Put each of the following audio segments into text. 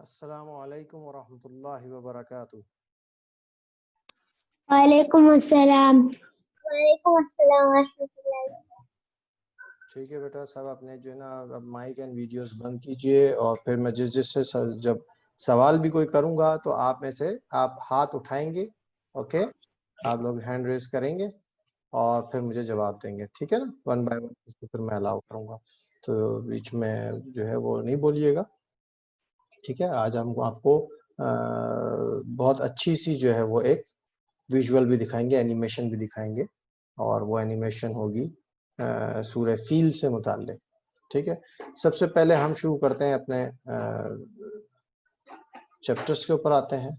السلام علیکم ورحمۃ اللہ وبرکاتہ. وعلیکم السلام. وعلیکم السلام ورحمۃ اللہ. ٹھیک ہے بیٹا، سب اپنے جو ہے نا اب مائک اینڈ ویڈیوز بند کیجئے، اور پھر میں جس سے جب سوال بھی کوئی کروں گا تو آپ میں سے آپ ہاتھ اٹھائیں گے. اوکے، آپ لوگ ہینڈ ریز کریں گے اور پھر مجھے جواب دیں گے. ٹھیک ہے نا، ون بائی ون پھر میں الاؤ کروں گا، تو بیچ میں جو ہے وہ نہیں بولیے گا. ٹھیک ہے، آج ہم آپ کو بہت اچھی سی جو ہے وہ ایک ویژول بھی دکھائیں گے، اینیمیشن بھی دکھائیں گے، اور وہ اینیمیشن ہوگی سورہ فیل سے متعلق. ٹھیک ہے، سب سے پہلے ہم شروع کرتے ہیں اپنے چیپٹرز کے اوپر آتے ہیں،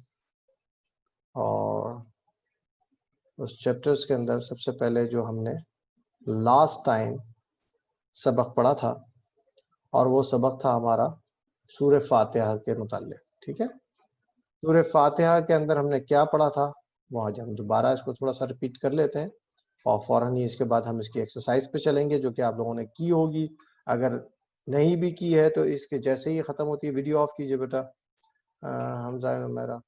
اور اس چیپٹرز کے اندر سب سے پہلے جو ہم نے لاسٹ ٹائم سبق پڑھا تھا، اور وہ سبق تھا ہمارا سورہ فاتحہ کے متعلق. ٹھیک ہے، سورہ فاتحہ کے اندر ہم نے کیا پڑھا تھا، وہ آج ہم دوبارہ اس کو تھوڑا سا ریپیٹ کر لیتے ہیں، اور فوراً ہی اس کے بعد ہم اس کی ایکسرسائز پہ چلیں گے جو کہ آپ لوگوں نے کی ہوگی. اگر نہیں بھی کی ہے تو اس کے جیسے ہی ختم ہوتی ہے، ویڈیو آف کیجئے بیٹا حمزہ میرا.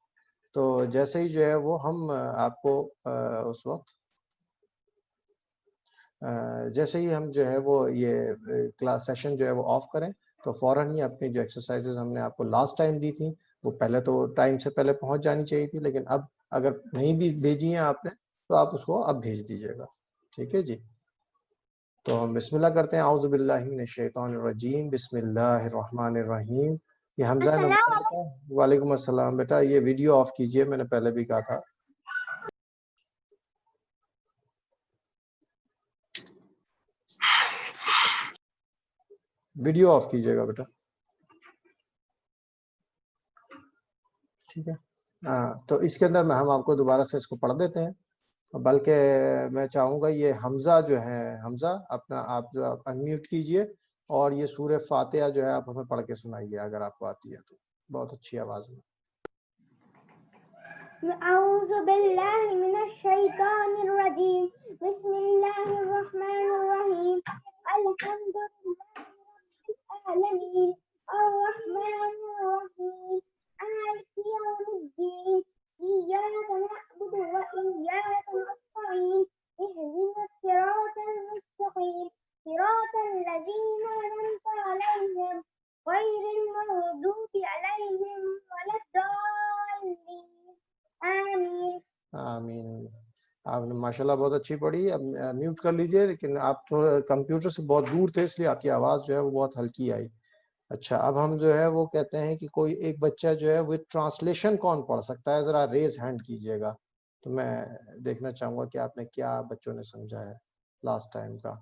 تو جیسے ہی جو ہے وہ ہم آپ کو اس وقت جیسے ہی ہم جو ہے وہ یہ کلاس سیشن جو ہے وہ آف کریں تو فوراً ہی اپنی جو ایکسرسائزز ہم نے آپ کو لاسٹ ٹائم دی تھیں وہ پہلے تو ٹائم سے پہلے پہنچ جانی چاہیے تھی، لیکن اب اگر نہیں بھی بھیجی ہیں آپ نے تو آپ اس کو اب بھیج دیجیے گا. ٹھیک ہے جی، تو ہم بسم اللہ کرتے ہیں. اعوذ باللہ من الشیطان الرجیم، بسم اللہ الرحمن الرحیم. یہ حمزہ ہے. وعلیکم السلام بیٹا، یہ ویڈیو آف کیجئے، میں نے پہلے بھی کہا تھا. ویڈیو آف کیجئے گا بیٹا. ٹھیک ہے، تو اس کے اندر میں ہم آپ کو دوبارہ سے اس کو پڑھ دیتے ہیں، بلکہ میں چاہوں گا یہ حمزہ جو ہے، حمزہ اپنا آپ انمیوٹ کیجئے، اور یہ سورہ فاتحہ جو ہے آپ ہمیں پڑھ کے سنائیے اگر آپ کو آتی ہے تو، بہت اچھی آواز میں. اعوذ باللہ من الشیطان الرجیم، بسم اللہ الرحمن الرحیم. الحمد للہ رب العالمین، الرحمن الرحیم، مالک یوم الدین، ایاک نعبد و ایاک نستعین، اهدنا الصراط المستقیم، صراط الذین انعمت علیہم غیر المغضوب علیہم ولا الضالین. آمین. آمین. آپ نے ماشاءاللہ بہت اچھی پڑھی. اب میوٹ کر لیجئے، لیکن آپ تھوڑا کمپیوٹر سے بہت دور تھے اس لیے آپ کی آواز جو ہے وہ بہت ہلکی آئی. اچھا، اب ہم جو ہے وہ کہتے ہیں کہ کوئی ایک بچہ جو ہے وہ ٹرانسلیشن کون پڑھ سکتا ہے، ذرا ریز ہینڈ کیجئے گا، تو میں دیکھنا چاہوں گا کہ آپ نے کیا بچوں نے سمجھا ہے لاسٹ ٹائم کا.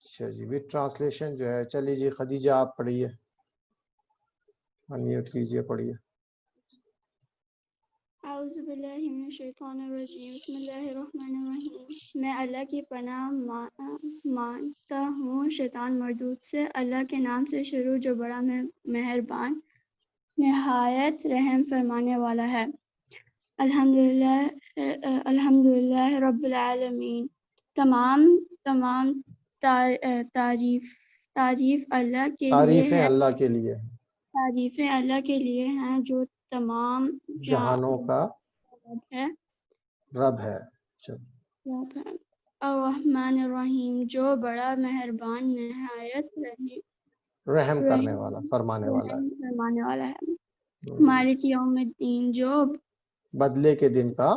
اچھا جی، وتھ ٹرانسلیشن جو ہے، چلیے جی خدیجہ آپ پڑھیے، انمیوٹ کیجئے، پڑھیے. اعوذ باللہ من الشیطان الرجیم، بسم اللہ الرحمن الرحیم. میں اللہ کی پناہ مانگتا ہوں شیطان مردود سے. اللہ کے نام سے شروع جو بڑا مہربان نہایت رحم فرمانے والا ہے. الحمدللہ رب العالمین. تمام تعریف اللہ کے لیے تعریفیں ہے. اللہ کے لیے، تعریفیں اللہ کے لیے ہیں جو تمام جہانوں کا ہے، رب ہے. الرحمن الرحیم، جو بڑا مہربان نہایت رحم کرنے والا، فرمانے والا ہے. فرمانے والا ہے. مالک یوم الدین، جو بدلے کے دن کا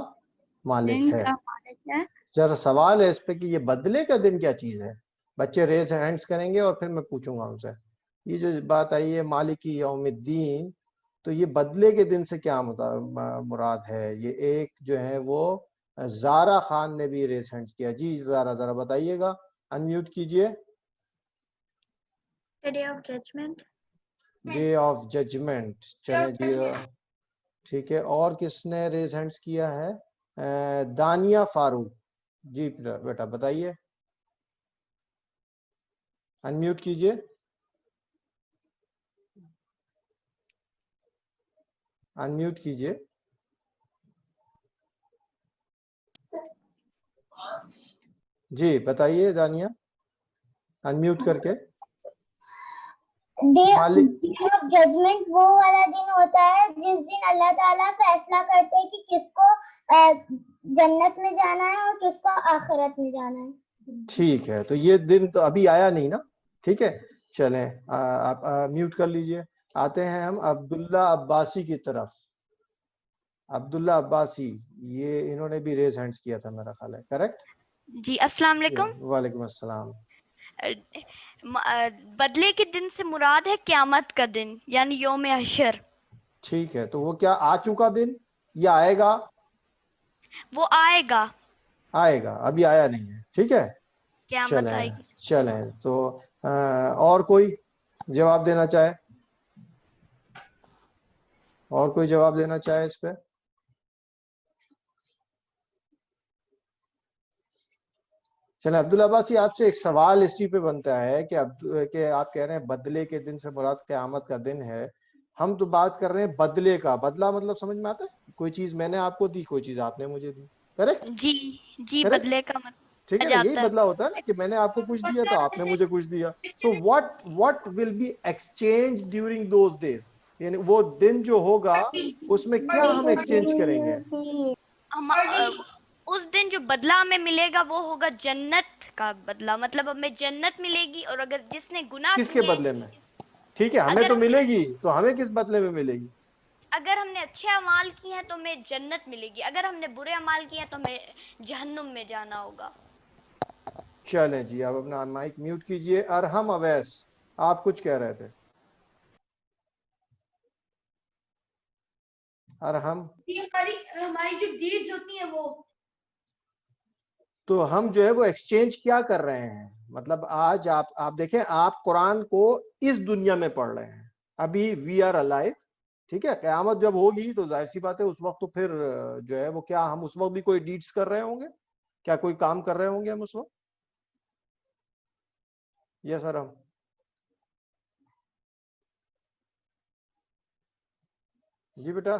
مالک دن ہے. کا مالک ہے. ذرا سوال ہے اس پہ کہ یہ بدلے کا دن کیا چیز ہے. بچے ریز ہینڈز کریں گے اور پھر میں پوچھوں گا ان سے. یہ جو بات آئی ہے مالک یوم الدین، تو یہ بدلے کے دن سے کیا مراد ہے. یہ ایک جو ہے وہ زارا خان نے بھی ریز ہینڈز کیا. جی ذرا بتائیے گا، انمیوٹ کیجئے. Day of judgement. Day of judgement, چلیں جی ٹھیک ہے. اور کس نے ریز ہینڈز کیا ہے؟ دانیہ فاروق. جی بیٹا بتائیے، انمیوٹ کیجئے. انمیوٹ کیجئے. جی بتائیے دانیہ، انمیوٹ کر کے. Day of judgment وہ والا دن ہوتا ہے جس دن اللہ تعالیٰ فیصلہ کرتے ہیں کہ کس کو جنت میں جانا ہے اور کس کو آخرت میں جانا ہے. ٹھیک ہے, تو یہ دن تو ابھی آیا نہیں نا, ٹھیک ہے, چلیں آپ میوٹ کر لیجئے. آتے ہیں ہم عبداللہ عباسی کی طرف. عبداللہ عباسی, یہ انہوں نے بھی ریز ہینڈز کیا تھا میرا خیال ہے, کریکٹ؟ جی السلام علیکم. وعلیکم السلام. بدلے کے دن سے مراد ہے قیامت کا دن یعنی یوم حشر. ٹھیک ہے, تو وہ کیا آ چکا دن یا آئے گا؟ وہ آئے گا. آئے گا, ابھی آیا نہیں ہے, ٹھیک ہے. قیامت آئے گی. چلیں تو اور کوئی جواب دینا چاہے؟ اور کوئی جواب دینا چاہے اس پہ؟ چلیں عبداللہ عباسی, آپ سے ایک سوال اسی پہ بنتا ہے کہ آپ کہہ رہے ہیں بدلے کے دن سے مراد قیامت کا دن ہے. ہم تو بات کر رہے ہیں بدلے کا. بدلہ مطلب سمجھ میں آتا ہے, کوئی چیز میں نے آپ کو دی, کوئی چیز آپ نے مجھے دی, کریکٹ؟ جی بدلے کا ٹھیک ہے نا, یہی بدلہ ہوتا ہے نا کہ میں نے آپ کو کچھ دیا تو آپ نے مجھے کچھ دیا. سو what will be exchanged during those days, یعنی وہ دن جو ہوگا اس میں کیا ہم ایکسچینج کریں گے؟ اس دن جو بدلہ ہمیں ملے گا وہ ہوگا جنت کا بدلہ, مطلب ہمیں جنت ملے گی. اور اگر جس نے گناہ کس کے کیے, بدلے میں؟ ٹھیک ہے, ہمیں تو ملے گی, تو ہمیں کس بدلے میں ملے گی؟ اگر ہم نے اچھے اعمال کیے ہیں تو ہمیں جنت ملے گی, اگر ہم نے برے اعمال کیے ہیں تو ہمیں جہنم میں جانا ہوگا. چلیں جی, آپ اپنا مائک میوٹ کیجئے. ارحم اویس, آپ کچھ کہہ رہے تھے. ارحم, ہماری جو ڈیڈز ہوتی ہیں وہ, تو ہم جو ہے وہ ایکسچینج کیا کر رہے ہیں؟ مطلب آج آپ دیکھیں, آپ قرآن کو اس دنیا میں پڑھ رہے ہیں, ابھی وی آر الائیو, ٹھیک ہے. قیامت جب ہوگی تو ظاہر سی بات ہے اس وقت تو پھر جو ہے وہ کیا ہم اس وقت بھی کوئی ڈیڈز کر رہے ہوں گے؟ کیا کوئی کام کر رہے ہوں گے ہم اس وقت؟ یس ارحم. جی بیٹا.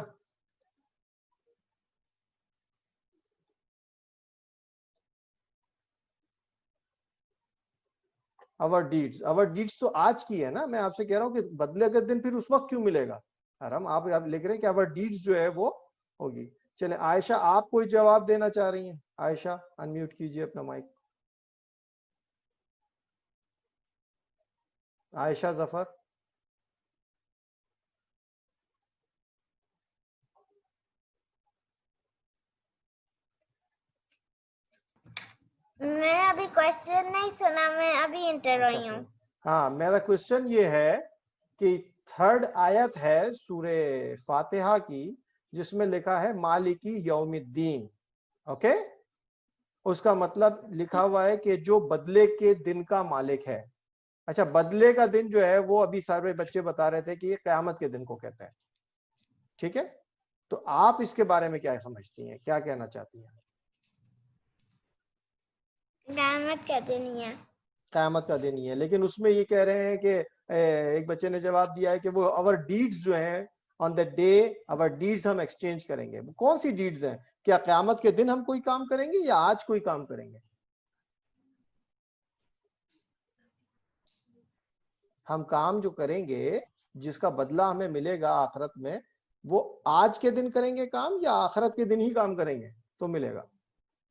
our deeds تو آج کی ہے نا, میں آپ سے کہہ رہا ہوں کہ بدلے کا دن پھر اس وقت کیوں ملے گا؟ ارحم, آپ لکھ رہے ہیں کہ our deeds جو ہے وہ ہوگی. چلیں عائشہ, آپ کوئی جواب دینا چاہ رہی ہیں؟ عائشہ انمیوٹ کیجئے اپنا مائک. عائشہ ظفر. میں نے ابھی کوشچن نہیں سنا, میں ابھی انٹر ہوئی ہوں. ہاں, میرا کوشچن یہ ہے کہ تھرڈ آیت ہے سورہ فاتحہ کی جس میں لکھا ہے مالکی یوم الدین, اوکے. اس کا مطلب لکھا ہوا ہے کہ جو بدلے کے دن کا مالک ہے. اچھا, بدلے کا دن جو ہے وہ ابھی سارے بچے بتا رہے تھے کہ یہ قیامت کے دن کو کہتے ہیں, ٹھیک ہے. تو آپ اس کے بارے میں کیا سمجھتی ہیں, کیا کہنا چاہتی ہیں؟ قیامت کا دن ہی ہے. قیامت کا دن ہی ہے, لیکن اس میں یہ کہہ رہے ہیں کہ ایک بچے نے جواب دیا ہے کہ وہ our deeds جو ہیں on that day our deeds ہم ایکسچینج کریں گے. وہ کون سی ڈیڈز ہیں؟ کیا قیامت کے دن ہم کوئی کام کریں گے یا آج کوئی کام کریں گے؟ ہم کام جو کریں گے جس کا بدلہ ہمیں ملے گا آخرت میں, وہ آج کے دن کریں گے کام یا آخرت کے دن ہی کام کریں گے تو ملے گا؟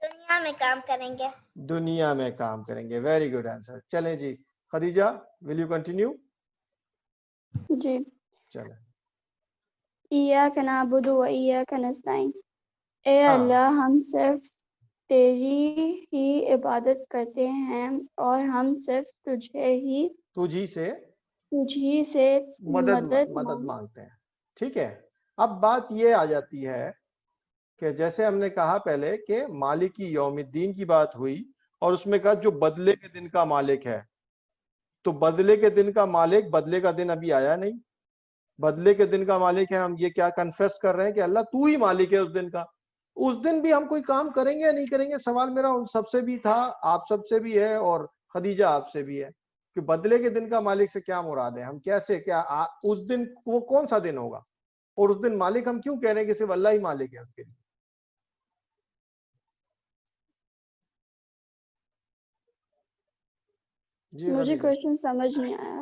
دنیا میں کام کریں گے. دنیا میں کام کریں گے. Very good answer. چلیں جی خدیجہ, ول یو کنٹینیو؟ جی. چلیں. ایاک نعبد و ایاک نستعین, اے ہاں, اللہ ہم صرف تیری ہی عبادت کرتے ہیں اور ہم صرف تجھی سے مدد مدد مانگتے ہیں, ٹھیک ہے. اب بات یہ آ جاتی ہے کہ جیسے ہم نے کہا پہلے کہ مالکی یوم الدین کی بات ہوئی اور اس میں کہا جو بدلے کے دن کا مالک ہے, تو بدلے کے دن کا مالک, بدلے کا دن ابھی آیا نہیں, بدلے کے دن کا مالک ہے. ہم یہ کیا کنفیس کر رہے ہیں کہ اللہ تو ہی مالک ہے اس دن کا. اس دن بھی ہم کوئی کام کریں گے یا نہیں کریں گے؟ سوال میرا ان سب سے بھی تھا, آپ سب سے بھی ہے اور خدیجہ آپ سے بھی ہے کہ بدلے کے دن کا مالک سے کیا مراد ہے. ہم کیسے, کیا اس دن وہ کون سا دن ہوگا اور اس دن مالک ہم کیوں کہہ رہے ہیں کہ صرف اللہ ہی مالک ہے اس کے لیے؟ جی مجھے خدیجہ. کوشچن سمجھ نہیں آیا.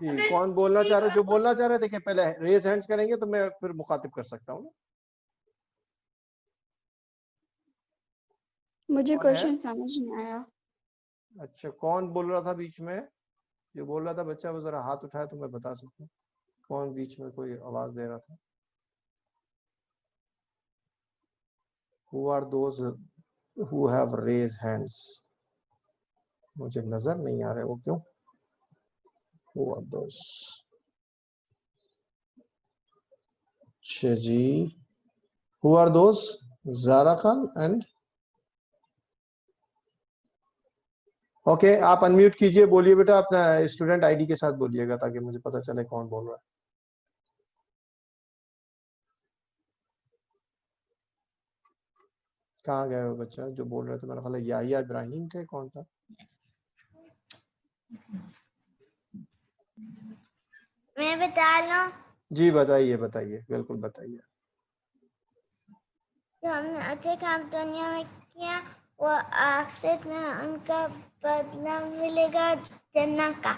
جی اگر کون بولنا کسی چاہ رہے کا- جو بولنا چاہ رہے دیکھیں پہلے ریز ہینڈز کریں گے تو میں پھر مخاطب کر سکتا ہوں. مجھے کون ہے؟ کوشچن سمجھ نہیں آیا. اچھا کون بول رہا تھا بیچ میں؟ جو بول رہا تھا بچہ وہ ذرا ہاتھ اٹھایا تو میں بتا سکتا ہوں کون بیچ میں کوئی آواز دے رہا تھا. Who are those who have raised hands? مجھے نظر نہیں آ رہے وہ کیوں؟ Who are those? اچھا جی Who are those? Zara Khan and okay آپ انمیوٹ کیجئے بولیے بیٹا اپنا اسٹوڈنٹ آئی ڈی کے ساتھ بولیے گا تاکہ مجھے پتا چلے کون بول رہا ہے. کہاں گئے وہ بچہ جو بول رہے تھے؟ میرا خیال ہے یا ابراہیم تھے کون تھا؟ میں بتا لوں جی بتائیے بتائیے بالکل بتائیے. جو ہم نے اچھے کام دنیا میں کیا وہ آخرت میں ان کا بدلہ ملے گا جنت کا.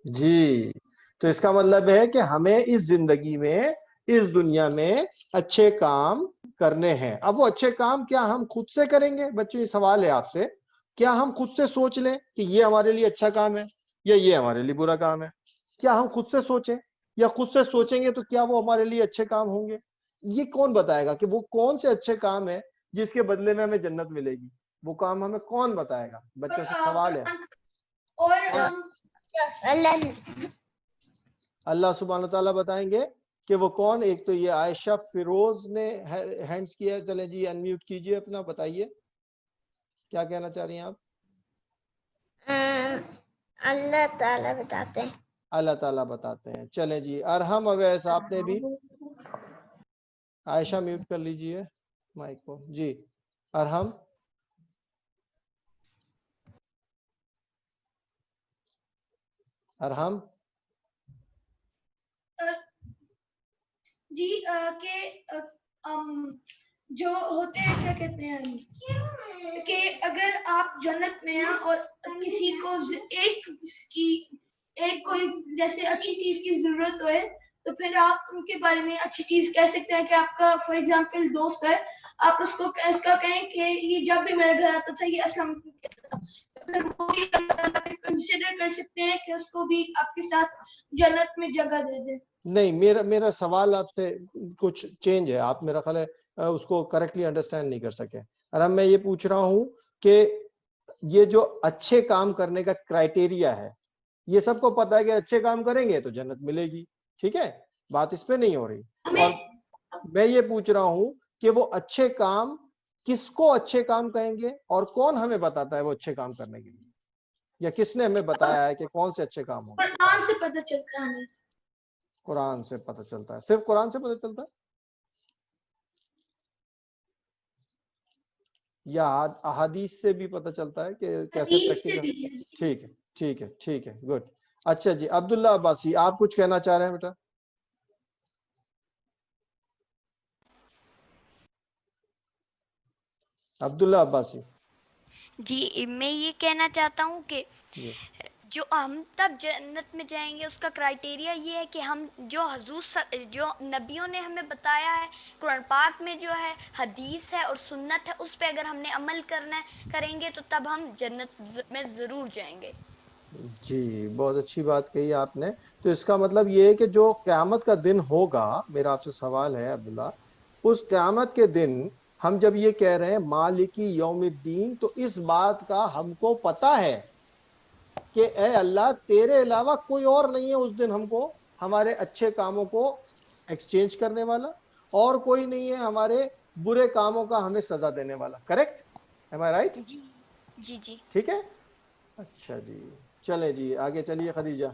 جی تو اس کا مطلب ہے کہ ہمیں اس زندگی میں اس دنیا میں اچھے کام کرنے ہیں. اب وہ اچھے کام کیا ہم خود سے کریں گے؟ بچوں یہ سوال ہے آپ سے، کیا ہم خود سے سوچ لیں کہ یہ ہمارے لیے اچھا کام ہے یا یہ ہمارے لیے برا کام ہے؟ کیا ہم خود سے سوچیں یا خود سے سوچیں گے تو کیا وہ ہمارے لیے اچھے کام ہوں گے؟ یہ کون بتائے گا کہ وہ کون سے اچھے کام ہے جس کے بدلے میں ہمیں جنت ملے گی؟ وہ کام ہمیں کون بتائے گا؟ بچوں سے سوال ہے. اور اللہ نے اللہ سبحانہ وتعالیٰ بتائیں گے کہ وہ کون. ایک تو یہ عائشہ فیروز نے ہینڈز کیا ہے. چلیں جی انمیوٹ کیجئے اپنا، بتائیے کیا کہنا چاہ رہی ہیں آپ؟ اللہ تعالیٰ بتاتے ہیں. اللہ تعالیٰ بتاتے ہیں. چلیں جی ارحم اویس آپ نے بھی عائشہ میوٹ کر لیجئے مائک کو. جی ارحم ارحم جی کہ جو ہوتے ہیں کیا کہتے ہیں کہ اگر آپ جنت میں ہیں اور کسی کو ایک کوئی جیسے اچھی چیز کی ضرورت ہوئے تو پھر آپ ان کے بارے میں اچھی چیز کہہ سکتے ہیں. کہ آپ کا فار ایگزامپل دوست ہے، آپ اس کو اس کا کہیں کہ یہ جب بھی میرے گھر آتا تھا یہ السلام علیکم کہتا تھا، پھر وہ بھی کنسیڈر کر سکتے ہیں کہ اس کو بھی آپ کے ساتھ جنت میں جگہ دے دیں. نہیں، میرا سوال آپ سے کچھ چینج ہے. آپ میرا خیال ہے اس کو کریکٹلی انڈرسٹینڈ نہیں کر سکے. ارحم میں یہ پوچھ رہا ہوں کہ یہ جو اچھے کام کرنے کا کرائٹیریا ہے یہ سب کو پتا ہے کہ اچھے کام کریں گے تو جنت ملے گی، ٹھیک ہے، بات اس پہ نہیں ہو رہی. اور میں یہ پوچھ رہا ہوں کہ وہ اچھے کام کس کو اچھے کام کہیں گے اور کون ہمیں بتاتا ہے وہ اچھے کام کرنے کے لیے، یا کس نے ہمیں بتایا ہے کہ کون سے اچھے کام ہوں گے؟ قرآن سے پتہ چلتا ہے ہمیں. قرآن سے پتہ چلتا ہے؟ صرف قرآن سے پتہ چلتا ہے یا احادیث سے بھی پتہ چلتا ہے کہ کیسے حدیث سے پریکٹیکل؟ بھی ہے. ٹھیک ہے ٹھیک ہے ٹھیک ہے گڈ. اچھا جی عبداللہ عباسی آپ کچھ کہنا چاہ رہے ہیں بیٹا؟ عبداللہ عباسی جی میں یہ کہنا چاہتا ہوں کہ جی جو ہم تب جنت میں جائیں گے اس کا کرائٹیریا یہ ہے کہ ہم جو جو نبیوں نے ہمیں بتایا ہے قرآن پاک میں جو ہے حدیث ہے اور سنت ہے اس پہ اگر ہم نے عمل کریں گے تو تب ہم جنت میں ضرور جائیں گے. جی بہت اچھی بات کہی آپ نے. تو اس کا مطلب یہ ہے کہ جو قیامت کا دن ہوگا، میرا آپ سے سوال ہے عبداللہ، اس قیامت کے دن ہم جب یہ کہہ رہے ہیں مالکی یوم الدین تو اس بات کا ہم کو پتا ہے کہ اے اللہ تیرے علاوہ کوئی اور نہیں ہے اس دن ہم کو ہمارے اچھے کاموں کو ایکسچینج کرنے والا، اور کوئی نہیں ہے ہمارے برے کاموں کا ہمیں سزا دینے والا. کریکٹ؟ ایم آئی رائٹ؟ جی جی جی. ٹھیک ہے. اچھا جی چلے جی آگے چلیے خدیجہ.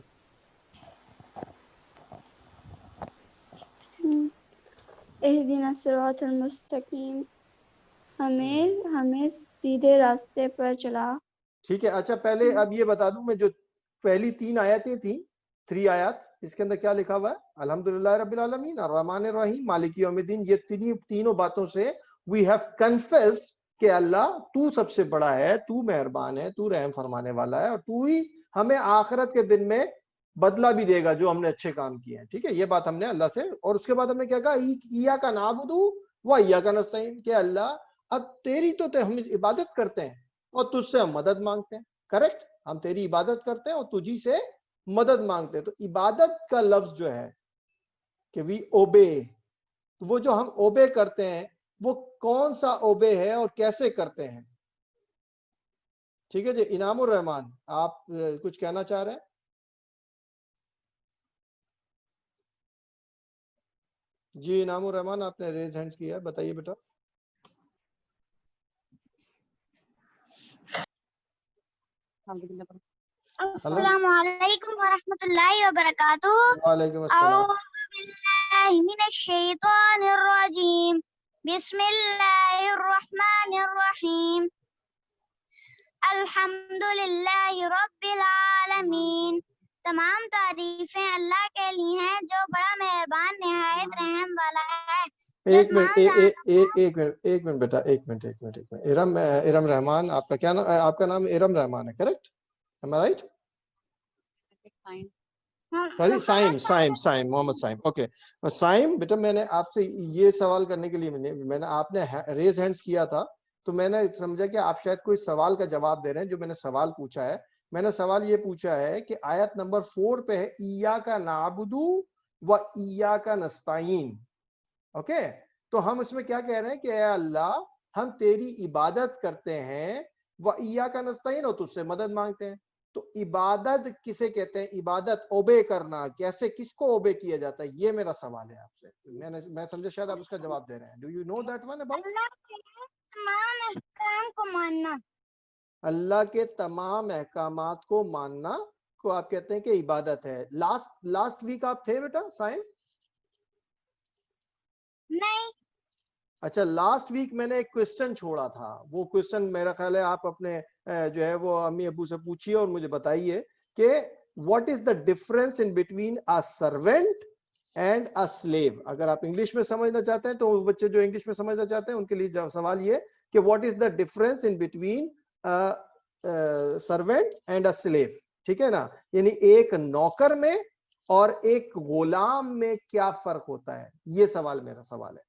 اہدنا الصراط المستقیم، ہمیں سیدھے راستے پر چلا. ٹھیک ہے. اچھا پہلے اب یہ بتا دوں میں، جو پہلی 3 آیتیں تھیں 3 آیات، اس کے اندر کیا لکھا ہوا ہے؟ الحمدللہ رب العالمین الرحمن الرحیم مالک یوم الدین. یہ تینوں باتوں سے we have confessed کہ اللہ تو سب سے بڑا ہے, تو مہربان ہے, تو رحم فرمانے والا ہے, اور تو ہی ہمیں آخرت کے دن میں بدلہ بھی دے گا جو ہم نے اچھے کام کیے ہیں. ٹھیک ہے, یہ بات ہم نے اللہ سے. اور اس کے بعد ہم نے کیا کہا, ایاک نعبد و ایاک نستعین, کہ اللہ اب تیری تو ہم عبادت کرتے ہیں اور تجھ سے ہم مدد مانگتے ہیں. کریکٹ, ہم تیری عبادت کرتے ہیں اور تجھی سے مدد مانگتے ہیں. تو عبادت کا لفظ جو ہے کہ وی اوبے, وہ جو ہم اوبے کرتے ہیں وہ کون سا اوبے ہے اور کیسے کرتے ہیں. ٹھیک ہے جی, انعام الرحمان آپ کچھ کہنا چاہ رہے ہیں؟ جی انعام الرحمان, آپ نے ریز ہینڈز کیا ہے, بتائیے بیٹا. السلام علیکم ورحمۃ اللہ وبرکاتہ. وعلیکم السلام. اعوذ باللہ من الشیطان الرجیم. بسم اللہ الرحمن الرحیم. الحمد للہ رب العالمین. تمام تعریفیں اللہ کے لیے ہیں جو بڑا مہربان نہایت رحم والا ہے. ایک منٹ بیٹا, ایک منٹ. ارم رحمان, آپ کا کیا نام, آپ کا نام ارم رحمان ہے, correct? am I right? Sorry, Saim, Muhammad Saim. Okay Saim بیٹا, میں نے آپ سے یہ سوال کرنے کے لیے میں نے, آپ نے ریز ہینڈز کیا تھا تو میں نے سمجھا کہ آپ شاید کوئی سوال کا جواب دے رہے ہیں جو میں نے سوال پوچھا ہے. میں نے سوال یہ پوچھا ہے کہ آیت نمبر 4 پہ ہے ایاک نعبد و ایاک نستعین. اوکے, تو ہم اس میں کیا کہہ رہے ہیں کہ اے اللہ ہم تیری عبادت کرتے ہیں, و ایاک نستعین, اور تجھ سے مدد مانگتے ہیں. تو عبادت کسے کہتے ہیں؟ عبادت اوبے کرنا, کیسے, کس کو اوبے کیا جاتا ہے, یہ میرا سوال ہے آپ سے. میں سمجھا شاید آپ اس کا جواب دے رہے ہیں. Do you know that one about? Allah کے تمام احکام کو ماننا. اللہ کے تمام احکامات کو ماننا کو آپ کہتے ہیں کہ عبادت ہے. لاسٹ ویک آپ تھے بیٹا سائن؟ نہیں. اچھا, لاسٹ ویک میں نے ایک کوسچن چھوڑا تھا, وہ کوسچن میرا خیال ہے آپ اپنے جو ہے وہ امی ابو سے پوچھیے اور مجھے بتائیے کہ what is the difference in between a servant and a slave. اگر آپ انگلش میں سمجھنا چاہتے ہیں تو بچے جو انگلش میں سمجھنا چاہتے ہیں ان کے لیے سوال یہ کہ what is the difference in between servant and a slave. ٹھیک ہے نا, یعنی ایک نوکر میں اور ایک غلام میں کیا فرق ہوتا ہے, یہ سوال میرا سوال ہے.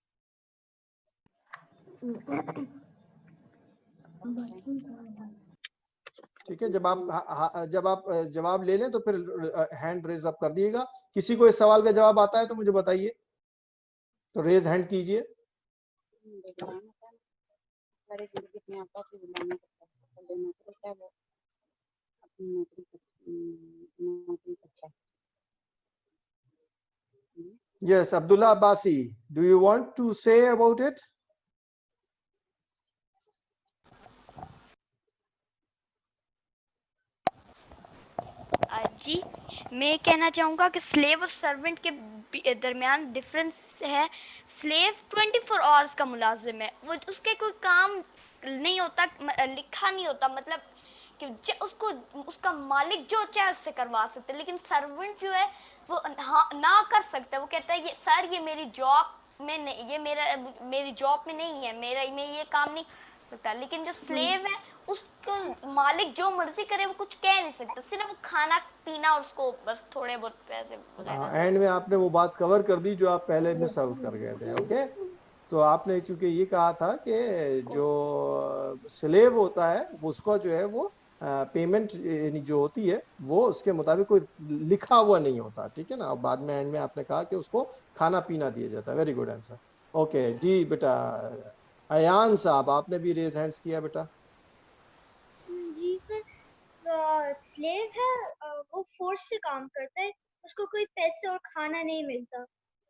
ٹھیک ہے, جب آپ جواب لے لیں تو پھر ہینڈ ریز اپ کر دیے گا. کسی کو اس سوال کا جواب آتا ہے تو مجھے بتائیے, تو ریز ہینڈ کیجئے. Yes, Abdullah Abbasi, do you want to say about it? جی میں کہنا چاہوں گا کہ سلیو اور سرونٹ کے درمیان ڈفرینس ہے. سلیو 24 آورس کا ملازم ہے, وہ اس کے کوئی کام نہیں ہوتا, لکھا نہیں ہوتا, مطلب کہ اس کا مالک جو چاہے اس سے کروا سکتے. لیکن سرونٹ جو ہے وہ نہ کر سکتا ہے, وہ کہتا ہے یہ سر یہ میری جاب میں نہیں, یہ میری جاب میں نہیں ہے, میں یہ کام نہیں سکتا. لیکن جو سلیو ہے اس کو مالک جو مرضی کرے وہ کچھ کہہ نہیں سکتا, صرف کھانا پینا اور اس کو بس تھوڑے بہت پیسے. اینڈ میں آپ نے وہ بات کور کر دی جو آپ پہلے مس آؤٹ کر گئے تھے. اوکے, تو آپ نے چونکہ یہ کہا تھا کہ جو سلیو ہوتا ہے اس کو جو ہے وہ پیمنٹ جو ہوتی ہے وہ اس کے مطابق کوئی لکھا ہوا نہیں ہوتا. ٹھیک ہے نا, اور بعد میں اینڈ میں آپ نے کہا کہ اس کو کھانا پینا دیا جاتا ہے. Very good answer. اوکے جی بیٹا ایان صاحب, آپ نے بھی ریز ہینڈز کیا بیٹا. جی سر, سلیو ہے وہ فورس سے کام کرتا ہے, اس کو کوئی پیسے اور کھانا نہیں ملتا.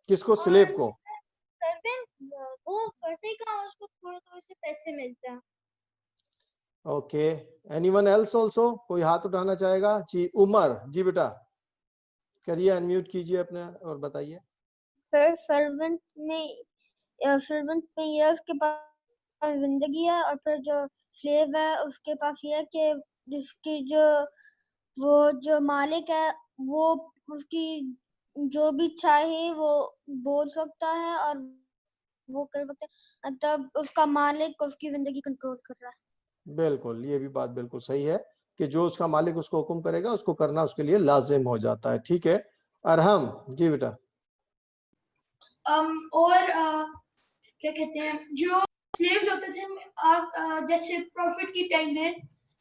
کس کو, سلیو کو؟ سرونٹ وہ کرتے ہی کام, اس کو تھوڑے تھوڑے سے پیسے ملتے ہیں. Okay, anyone else also, کوئی ہاتھ اٹھانا چاہے گا؟ جی عمر, جی بیٹا کریے, انمیوٹ کیجئے اپنے اور بتائیے. پھر سرونٹ میں یہ اس کے پاس زندگی ہے, اور پھر جو سلیو ہے اس کے پاس یہ ہے کہ جس کی جو مالک ہے وہ اس کی جو بھی چاہے وہ بول سکتا ہے, اور وہ کر سکتے ہیں تب اس کا مالک اس کی زندگی کنٹرول کر رہا ہے. بالکل, یہ بھی بات بالکل صحیح ہے کہ جو اس کا مالک اس کو حکم کرے گا اس کو کرنا اس کے لیے لازم ہو جاتا ہے. ٹھیک ہے ارحم جی بیٹا. اور کیا کہتے ہیں جو سلیوز ہوتے تھے آپ جیسے پروفٹ کی ٹائم میں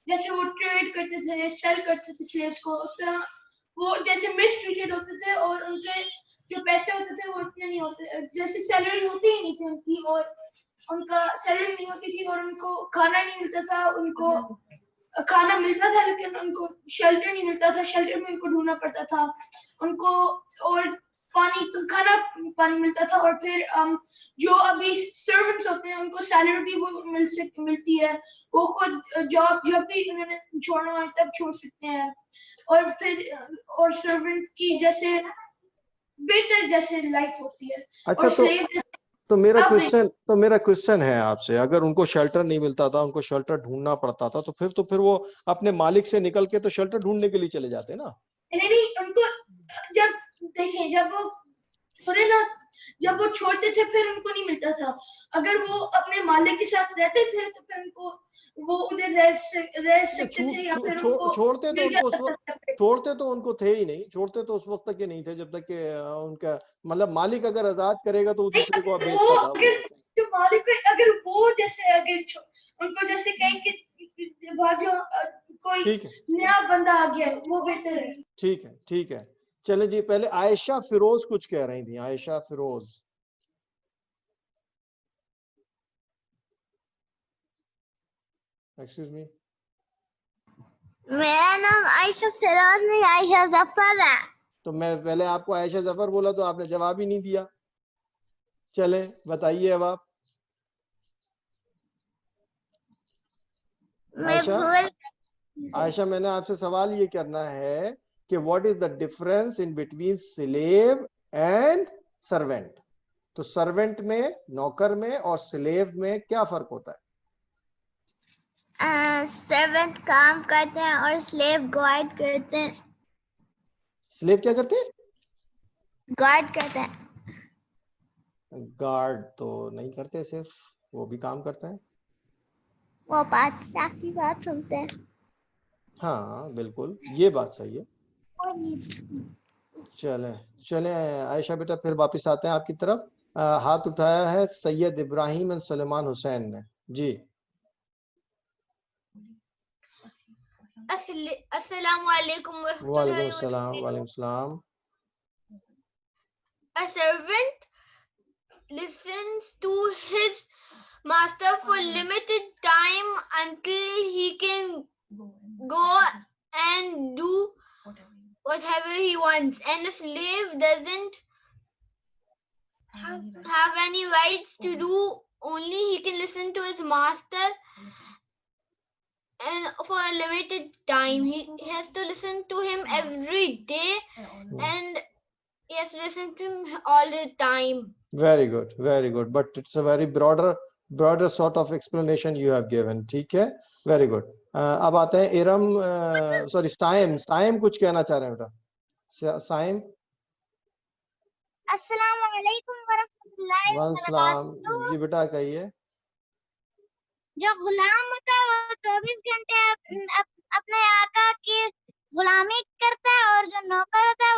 جیسے وہ ٹریڈ کرتے تھے سیل کرتے تھے سلیوز کو, اس طرح وہ جیسے مس ٹریٹڈ ہوتے تھے اور ان کے جو پیسے ہوتے تھے وہ اتنے نہیں ہوتے, جیسے سیلری ہوتی ہی نہیں تھی ان کی, اور ان کا سیلری نہیں ہوتی تھی اور ان کو کھانا نہیں ملتا تھا, ان کو کھانا ملتا تھا لیکن ان کو شیلٹر نہیں ملتا تھا, شیلٹر میں ان کو ڈھونڈنا پڑتا تھا ان کو, اور کھانا پانی ملتا تھا. اور پھر جو ابھی سرونٹس ہوتے ہیں ان کو سیلری بھی وہ ملتی ہے, وہ خود جاب جب بھی انہوں نے چھوڑنا ہے تب چھوڑ سکتے ہیں. اور پھر اور سرونٹ کی جیسے بہتر جیسے لائف ہوتی ہے. اچھا تو میرا کوشچن ہے آپ سے, اگر ان کو شیلٹر نہیں ملتا تھا, ان کو شیلٹر ڈھونڈنا پڑتا تھا, تو پھر وہ اپنے مالک سے نکل کے تو شیلٹر ڈھونڈنے کے لیے چلے جاتے نا. نہیں, ان کو جب دیکھیں جب وہ چھوڑتے تھے پھر ان کو نہیں ملتا تھا. اگر وہ اپنے مالک کے ساتھ رہتے تھے تو پھر ان کو وہ ادھر رہ سکتے تھے, یا پھر ان کو چھوڑتے تو ان کو تھے ہی نہیں, چھوڑتے تو اس وقت تک ہی نہیں تھے جب تک کہ ان کا مطلب مالک اگر آزاد کرے گا تو وہ دوسرے کو بیچتا تھا. جو مالک اگر وہ جیسے اگر ان کو جیسے کہیں کہ کوئی نیا بندہ آ گیا وہ بہتر ہے. ٹھیک ہے چلیں جی. پہلے عائشہ فیروز کچھ کہہ رہی تھی. عائشہ فیروز, ایکسکیوز می. میرا نام عائشہ فیروز نہیں عائشہ ظفر ہے. تو میں پہلے آپ کو عائشہ ظفر بولا تو آپ نے جواب ہی نہیں دیا. چلیں بتائیے اب آپ. عائشہ میں نے آپ سے سوال یہ کرنا ہے کہ what is the difference in between slave and servant. تو سرونٹ میں, نوکر میں, اور سلیو میں کیا فرق ہوتا ہے؟ سرونٹ کام کرتے ہیں اور سلیو گارڈ کرتے ہیں. سلیو کیا کرتے ہیں؟ گارڈ کرتے ہیں. گارڈ تو نہیں کرتے, صرف وہ بھی کام کرتے ہیں. وہ بادشاہ کی بات سنتے ہیں. ہاں بالکل, یہ بات صحیح ہے. چلیں عائشہ بیٹا پھر واپس آتے ہیں آپ کی طرف. ہاتھ اٹھایا ہے سید ابراہیم اور سلیمان حسین نے. جی السلام علیکم ورحمۃ وعلیکم اللہ السلام. وبرکاتہ. وعلیکم السلام. A servant listens to his master for limited time until he can go and do whatever he wants, and a slave doesn't have any rights to do, only he can listen to his master and for a limited time. He has to listen to him every day and he has to listen to him all the time. Very good, but it's a very broader sort of explanation you have given. ٹھیک ہے, very good. اب آتے ہیں Iram, sorry سائم کچھ کہنا چاہ رہے ہیں بیٹا. سائم. السلام علیکم ورحمۃ اللہ وعلیکم. جی بیٹا کہیے. جو غلام ہوتا ہے وہ 24 گھنٹے اپنے آقا کی غلامی کرتا ہے, اور جو نوکر ہوتا ہے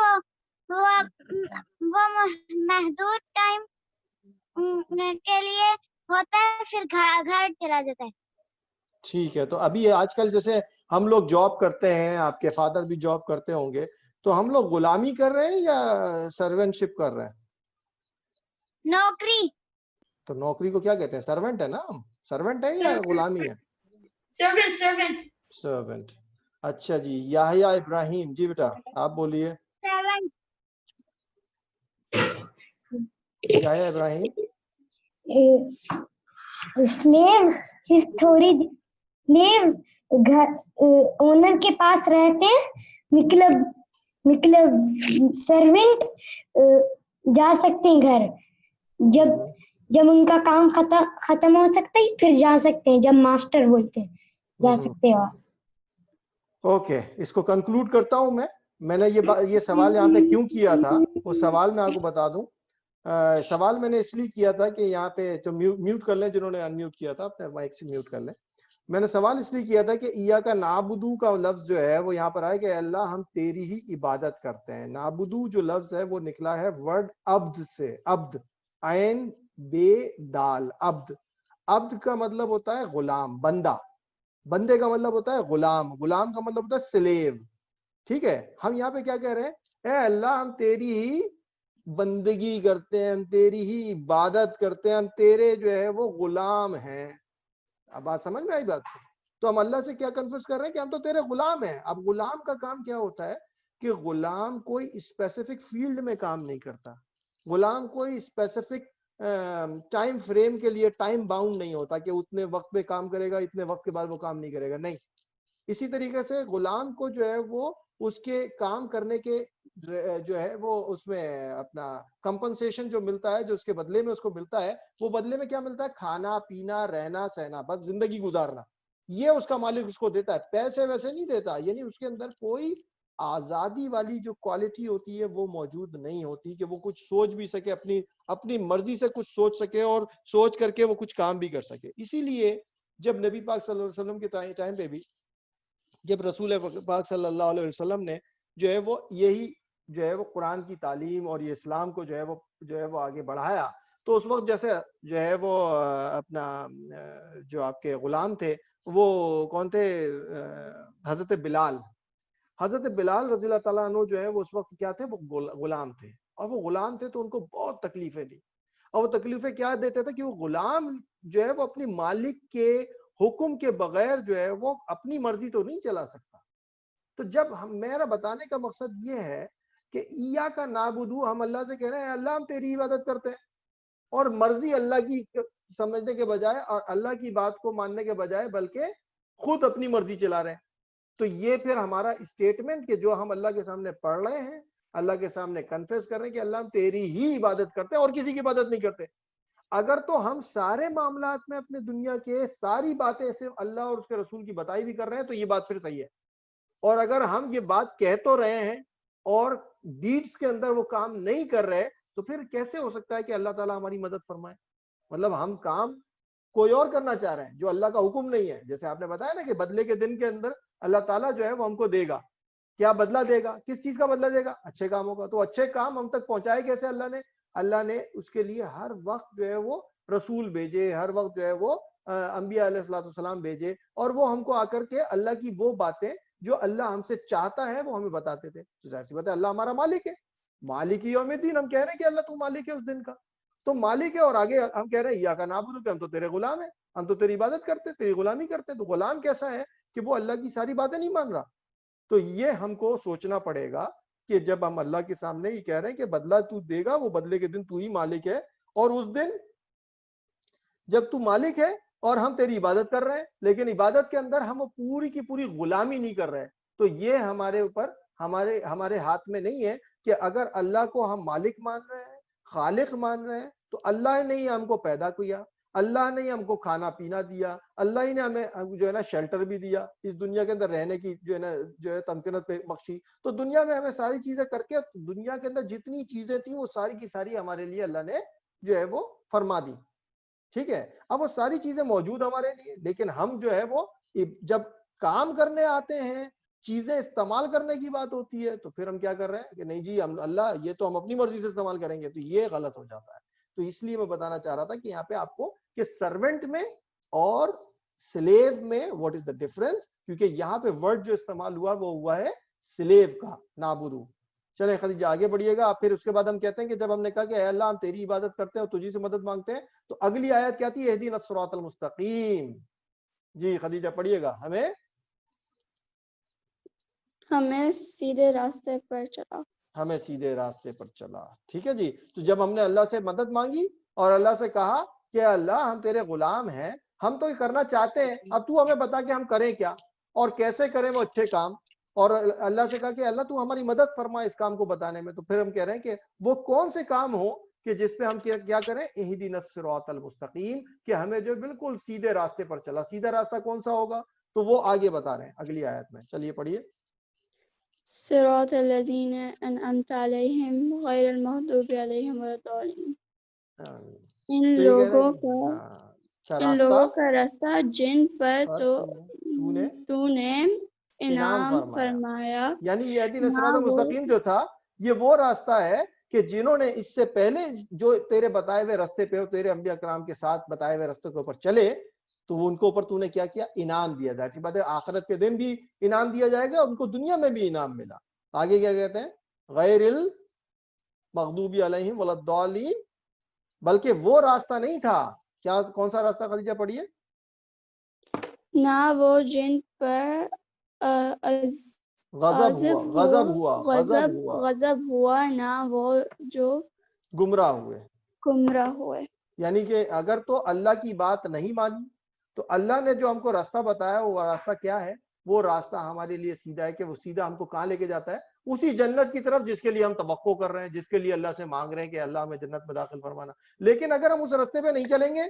وہ محدود ٹائم کے لیے ہوتا ہے, پھر گھر چلا جاتا ہے. ٹھیک ہے, تو ابھی آج کل جیسے ہم لوگ جاب کرتے ہیں, آپ کے فادر بھی جاب کرتے ہوں گے, تو ہم لوگ غلامی کر رہے ہیں یا سرونٹ شپ کر رہے ہیں؟ نوکری. تو نوکری کو کیا کہتے ہیں؟ سرونٹ ہے نا. سرونٹ ہے یا غلامی ہے؟ سرونٹ. اچھا جی, یحییٰ ابراہیم. جی بیٹا آپ بولیے. یحییٰ ابراہیم. اونر کے پاس رہتے ہیں, مطلب سرونٹ جا سکتے ہیں گھر, جب ان کا کام ختم ہو سکتا ہے پھر جا سکتے ہیں, جب ماسٹر بولتے ہیں جا سکتے ہو. اوکے, اس کو کنکلوڈ کرتا ہوں میں نے یہ سوال یہاں پہ کیوں کیا تھا, وہ سوال میں آپ کو بتا دوں. سوال میں نے اس لیے کیا تھا کہ یہاں پہ تو میوٹ کر لیں، جنہوں نے ان میوٹ کیا تھا اپنے مائک سے میوٹ کر لیں. میں نے سوال اس لیے کیا تھا کہ ایاک نعبدو کا لفظ جو ہے وہ یہاں پر آئے کہ اللہ ہم تیری ہی عبادت کرتے ہیں. نعبدو جو لفظ ہے وہ نکلا ہے ورڈ عبد سے. عبد، عین بے دال، عبد. عبد کا مطلب ہوتا ہے غلام، بندہ. بندے کا مطلب ہوتا ہے غلام، غلام کا مطلب ہوتا ہے سلیو. ٹھیک ہے، ہم یہاں پہ کیا کہہ رہے ہیں؟ اے اللہ ہم تیری ہی بندگی کرتے ہیں، ہم تیری ہی عبادت کرتے ہیں، ہم تیرے جو ہے وہ غلام ہیں. اب بات سمجھ میں آئی بات؟ تو ہم اللہ سے کیا کنفیس کر رہے ہیں کہ ہم تو تیرے غلام ہیں. اب غلام کا کام کیا ہوتا ہے کہ غلام کوئی اسپیسیفک فیلڈ میں کام نہیں کرتا. غلام کوئی اسپیسیفک ٹائم فریم کے لیے ٹائم باؤنڈ نہیں ہوتا کہ اتنے وقت پہ کام کرے گا، اتنے وقت کے بعد وہ کام نہیں کرے گا. نہیں، اسی طریقے سے غلام کو جو ہے وہ اس کے کام کرنے کے جو ہے وہ اس میں اپنا کمپنسیشن جو ملتا ہے، جو اس کے بدلے میں اس کو ملتا ہے، وہ بدلے میں کیا ملتا ہے؟ کھانا پینا، رہنا سہنا، بس زندگی گزارنا. یہ اس کا مالک اس کو دیتا ہے، پیسے ویسے نہیں دیتا. یعنی اس کے اندر کوئی آزادی والی جو کوالٹی ہوتی ہے وہ موجود نہیں ہوتی کہ وہ کچھ سوچ بھی سکے، اپنی مرضی سے کچھ سوچ سکے اور سوچ کر کے وہ کچھ کام بھی کر سکے. اسی لیے جب نبی پاک صلی اللہ علیہ وسلم کے ٹائم پہ بھی جب رسول پاک صلی اللہ علیہ وسلم نے جو ہے وہ یہی جو ہے وہ قرآن کی تعلیم اور یہ اسلام کو جو ہے وہ آگے بڑھایا، تو اس وقت جیسے جو ہے وہ اپنا جو آپ کے غلام تھے وہ کون تھے؟ حضرت بلال. حضرت بلال رضی اللہ تعالیٰ عنہ جو ہے وہ اس وقت کیا تھے؟ وہ غلام تھے. اور وہ غلام تھے تو ان کو بہت تکلیفیں دی. اور وہ تکلیفیں کیا دیتے تھے کہ وہ غلام جو ہے وہ اپنی مالک کے حکم کے بغیر جو ہے وہ اپنی مرضی تو نہیں چلا سکتا. تو جب میرا بتانے کا مقصد یہ ہے کہ ایاک نعبدو، ہم اللہ سے کہہ رہے ہیں اللہ ہم تیری عبادت کرتے ہیں، اور مرضی اللہ کی سمجھنے کے بجائے اور اللہ کی بات کو ماننے کے بجائے بلکہ خود اپنی مرضی چلا رہے ہیں. تو یہ پھر ہمارا اسٹیٹمنٹ کہ جو ہم اللہ کے سامنے پڑھ رہے ہیں، اللہ کے سامنے کنفیس کر رہے ہیں کہ اللہ ہم تیری ہی عبادت کرتے ہیں اور کسی کی عبادت نہیں کرتے. اگر تو ہم سارے معاملات میں اپنے دنیا کے ساری باتیں صرف اللہ اور اس کے رسول کی بتائی بھی کر رہے ہیں تو یہ بات پھر صحیح ہے. اور اگر ہم یہ بات کہہ تو رہے ہیں اور ڈیڈز کے اندر وہ کام نہیں کر رہے تو پھر کیسے ہو سکتا ہے کہ اللہ تعالیٰ ہماری مدد فرمائے؟ مطلب ہم کام کوئی اور کرنا چاہ رہے ہیں جو اللہ کا حکم نہیں ہے. جیسے آپ نے بتایا نا کہ بدلے کے دن کے اندر اللہ تعالیٰ جو ہے وہ ہم کو دے گا. کیا بدلہ دے گا؟ کس چیز کا بدلہ دے گا؟ اچھے کاموں کا. تو اچھے کام ہم تک پہنچائے کیسے اللہ نے اس کے لیے ہر وقت جو ہے وہ رسول بھیجے، ہر وقت جو ہے وہ انبیاء علیہ السلام بھیجے، اور وہ ہم کو آ کر کے اللہ کی وہ باتیں جو اللہ ہم سے چاہتا ہے وہ ہمیں بتاتے تھے. تو ظاہر سی بات ہے اللہ ہمارا مالک ہے، مالک یوم الدین. ہم کہہ رہے ہیں کہ اللہ تو مالک ہے اس دن کا، تو مالک ہے. اور آگے ہم کہہ رہے ہیں ایاک نعبدو کہ ہم تو تیرے غلام ہیں، ہم تو تیری عبادت کرتے، تیری غلامی کرتے. تو غلام کیسا ہے کہ وہ اللہ کی ساری باتیں نہیں مان رہا. تو یہ ہم کو سوچنا پڑے گا کہ جب ہم اللہ کے سامنے ہی کہہ رہے ہیں کہ بدلہ تو دے گا، وہ بدلے کے دن تو ہی مالک ہے، اور اس دن جب تو مالک ہے اور ہم تیری عبادت کر رہے ہیں لیکن عبادت کے اندر ہم وہ پوری کی پوری غلامی نہیں کر رہے، تو یہ ہمارے اوپر ہمارے ہاتھ میں نہیں ہے کہ اگر اللہ کو ہم مالک مان رہے ہیں، خالق مان رہے ہیں، تو اللہ نے ہی ہم کو پیدا کیا، اللہ نے ہی ہم کو کھانا پینا دیا، اللہ ہی نے ہمیں جو ہے نا شیلٹر بھی دیا، اس دنیا کے اندر رہنے کی جو ہے تمکنت بخشی. تو دنیا میں ہمیں ساری چیزیں کر کے دنیا کے اندر جتنی چیزیں تھیں وہ ساری کی ساری ہمارے لیے اللہ نے جو ہے وہ فرما دی. ٹھیک ہے، اب وہ ساری چیزیں موجود ہمارے لیے، لیکن ہم جو ہے وہ جب کام کرنے آتے ہیں، چیزیں استعمال کرنے کی بات ہوتی ہے، تو پھر ہم کیا کر رہے ہیں کہ نہیں جی اللہ یہ تو ہم اپنی مرضی سے استعمال کریں گے. تو یہ غلط ہو جاتا ہے. تو اس لیے میں بتانا چاہ رہا تھا کہ یہاں پہ آپ کو کہ سرونٹ میں اور سلیو میں واٹ از دا ڈفرنس، کیونکہ یہاں پہ ورڈ جو استعمال ہوا وہ ہوا ہے سلیو کا، نعبدو. چلیں خدیجہ آگے بڑھیے گا. پھر اس کے بعد ہم کہتے ہیں کہ جب ہم نے کہا کہ اے اللہ ہم تیری عبادت کرتے ہیں اور تجھی سے مدد مانگتے ہیں، تو اگلی آیت کیا تھی؟ اہدینا الصراط المستقیم. جی خدیجہ پڑھیے گا. ہمیں سیدھے راستے پر چلا. ہمیں سیدھے راستے پر چلا. ٹھیک ہے جی. تو جب ہم نے اللہ سے مدد مانگی اور اللہ سے کہا کہ اللہ ہم تیرے غلام ہیں، ہم تو یہ کرنا چاہتے ہیں، اب تو ہمیں بتا کہ ہم کریں کیا اور کیسے کریں وہ اچھے کام، اور اللہ سے کہا کہ اللہ تو ہماری مدد فرما اس کام کو بتانے میں. تو پھر ہم کہہ رہے ہیں کہ وہ کون سے کام ہو کہ جس پہ ہم کیا کریں؟ اہدینا الصراط المستقیم، کہ ہمیں جو بالکل سیدھے راستے پر چلا. سیدھا راستہ کون سا ہوگا؟ تو وہ آگے بتا رہے ہیں اگلی آیت میں. چلیے پڑھیے. صراط الذین انعمت علیہم غیر المغضوب علیہم ولا الضالین. ان تو یہ کہہ رہے لوگوں ہیں کا ہاں کیا ان راستہ لوگوں کا راستہ جن پر پر تو نے تو نے انعام انعام فرمایا، فرمایا یعنی یہ اہدنا نہ الصراط وہ المستقیم جو تھا یہ وہ راستہ ہے کہ جنہوں نے اس سے پہلے جو تیرے بتائے ہوئے راستے پہ تیرے انبیاء کرام کے ساتھ بتائے ہوئے راستے کے اوپر چلے تو ان کے اوپر تو نے کیا انعام دیا. ظاہر سی بات ہے آخرت کے دن بھی انعام دیا جائے گا، ان کو دنیا میں بھی انعام ملا. آگے کیا کہتے ہیں غیر المغضوب علیہم ولا الضالین، بلکہ وہ راستہ نہیں تھا. کیا کون سا راستہ خدیجہ پڑھیے؟ نہ وہ جن پر غضب ہوا غضب ہوا نہ وہ جو گمراہ ہوئے. گمراہ ہوئے. یعنی کہ اگر تو اللہ کی بات نہیں مانی تو اللہ نے جو ہم کو راستہ بتایا وہ راستہ کیا ہے؟ وہ راستہ ہمارے لیے سیدھا ہے کہ وہ سیدھا ہم کو کہاں لے کے جاتا ہے؟ اسی جنت کی طرف جس کے لیے ہم توقع کر رہے ہیں، جس کے لیے اللہ سے مانگ رہے ہیں کہ اللہ ہمیں جنت میں داخل فرمانا. لیکن اگر ہم اس راستے پہ نہیں چلیں گے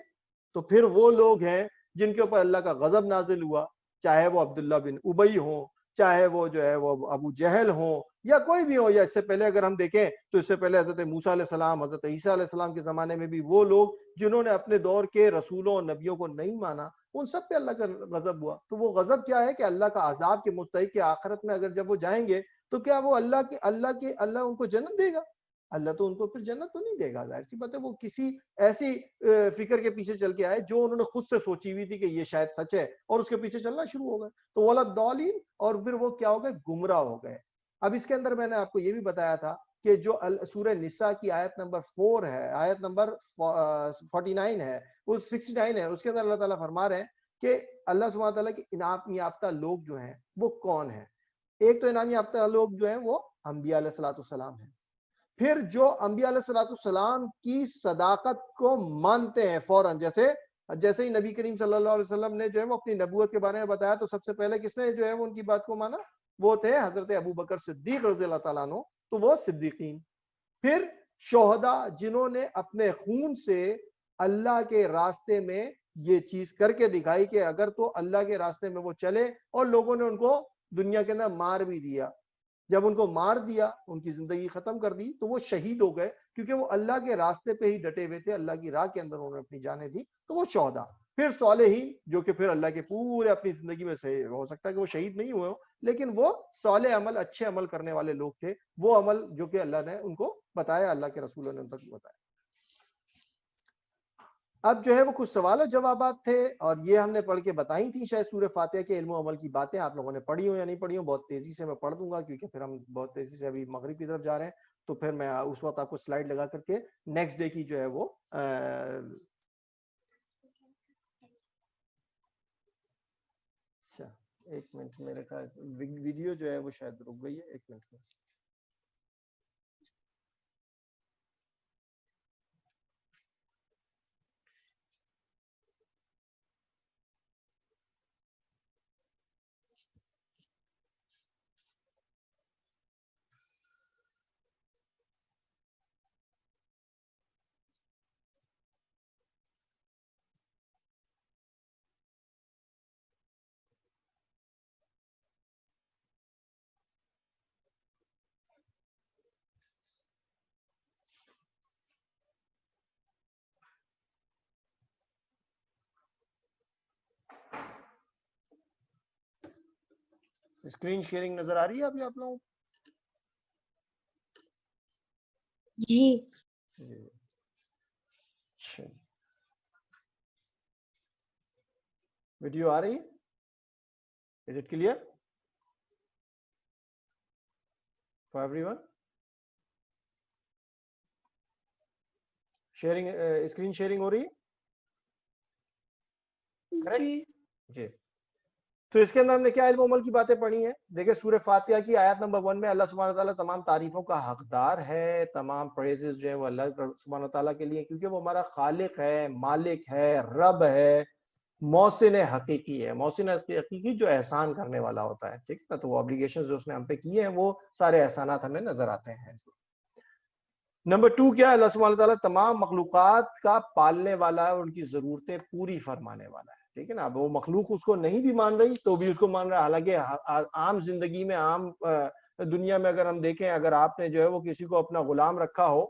تو پھر وہ لوگ ہیں جن کے اوپر اللہ کا غضب نازل ہوا، چاہے وہ عبداللہ بن ابی ہوں، چاہے وہ جو ہے وہ ابو جہل ہوں، یا کوئی بھی ہو. یا اس سے پہلے اگر ہم دیکھیں تو اس سے پہلے حضرت موسیٰ علیہ السلام، حضرت عیسیٰ علیہ السلام کے زمانے میں بھی وہ لوگ جنہوں نے اپنے دور کے رسولوں اور نبیوں کو نہیں مانا، ان سب پہ اللہ کا غضب ہوا. تو وہ غضب کیا ہے کہ اللہ کا عذاب کے مستحق کے آخرت میں اگر جب وہ جائیں گے تو کیا وہ اللہ ان کو جنت دے گا؟ اللہ تو ان کو پھر جنت تو نہیں دے گا. ظاہر سی بات ہے وہ کسی ایسی فکر کے پیچھے چل کے آئے جو انہوں نے خود سے سوچی ہوئی تھی کہ یہ شاید سچ ہے اور اس کے پیچھے چلنا شروع ہو گئے. تو ولا الضالین، اور پھر وہ کیا ہو گئے؟ گمراہ ہو گئے. اب اس کے اندر میں نے آپ کو یہ بھی بتایا تھا کہ جو سورہ نساء کی آیت نمبر 4 ہے، آیت نمبر 49 ہے، وہ 69 ہے، اس کے اندر اللہ تعالیٰ فرما رہے ہیں کہ اللہ سبحانہ تعالیٰ کے انعام یافتہ لوگ جو ہیں وہ کون ہیں؟ ایک تو انعام یافتہ لوگ جو ہیں وہ انبیاء علیہ السلام ہیں. پھر جو انبیاء علیہ السلام کی صداقت کو مانتے ہیں فوراً، جیسے ہی نبی کریم صلی اللہ علیہ وسلم نے جو ہے وہ اپنی نبوت کے بارے میں بتایا تو سب سے پہلے کس نے جو ہے وہ ان کی بات کو مانا؟ وہ تھے حضرت ابو بکر صدیق رضی اللہ تعالیٰ عنہ، تو وہ صدیقین. پھر شہداء جنہوں نے اپنے خون سے اللہ کے راستے میں یہ چیز کر کے دکھائی کہ اگر تو اللہ کے راستے میں وہ چلے، اور لوگوں نے ان کو دنیا کے اندر مار بھی دیا. جب ان کو مار دیا، ان کی زندگی ختم کر دی، تو وہ شہید ہو گئے کیونکہ وہ اللہ کے راستے پہ ہی ڈٹے ہوئے تھے، اللہ کی راہ کے اندر انہوں نے اپنی جانیں دی، تو وہ شہداء. پھر صالحین جو کہ پھر اللہ کے پورے اپنی زندگی میں سے ہو سکتا ہے کہ وہ شہید نہیں ہوئے ہوں لیکن وہ صالح عمل، اچھے عمل کرنے والے لوگ تھے، وہ عمل جو کہ اللہ نے ان کو بتایا، اللہ کے رسولوں نے ان تک بتایا. اب جو ہے وہ کچھ سوال و جوابات تھے اور یہ ہم نے پڑھ کے بتائی تھی شاید سورہ فاتحہ کے علم و عمل کی باتیں. آپ لوگوں نے پڑھی ہوں یا نہیں پڑھی ہوں؟ بہت تیزی سے میں پڑھ دوں گا کیونکہ پھر ہم بہت تیزی سے ابھی مغرب کی طرف جا رہے ہیں، تو پھر میں اس وقت آپ کو سلائیڈ لگا کر کے نیکسٹ ڈے کی جو ہے وہ اچھا ایک منٹ، میرے خیال ویڈیو جو ہے وہ شاید رک گئی ہے، ایک منٹ میں. اسکرین شیئرنگ نظر آ رہی ہے ابھی آپ لوگوں؟ جی ویڈیو آ رہی ہے؟ Is it clear for everyone? Sharing screen sharing ہو رہی ہے؟ جی جی. تو اس کے اندر ہم نے کیا علم و عمل کی باتیں پڑھی ہیں؟ دیکھیں سورہ فاتحہ کی آیت نمبر 1 میں اللہ سبحانہ تعالیٰ تمام تعریفوں کا حقدار ہے، تمام پریزز جو ہے وہ اللہ سبحانہ تعالیٰ کے لیے، کیونکہ وہ ہمارا خالق ہے، مالک ہے، رب ہے، محسن حقیقی ہے. محسن حقیقی جو احسان کرنے والا ہوتا ہے، ٹھیک ہے. تو وہ ابلیگیشنز جو اس نے ہم پہ کیے ہیں وہ سارے احسانات ہمیں نظر آتے ہیں. نمبر 2 کیا ہے؟ اللہ سبحانہ تعالیٰ تمام مخلوقات کا پالنے والا ہے اور ان کی ضرورتیں پوری فرمانے والا ہے، ٹھیک ہے نا. اب وہ مخلوق اس کو نہیں بھی مان رہی تو بھی اس کو مان رہا ہے، حالانکہ عام زندگی میں، عام دنیا میں اگر ہم دیکھیں, اگر آپ نے جو ہے وہ کسی کو اپنا غلام رکھا ہو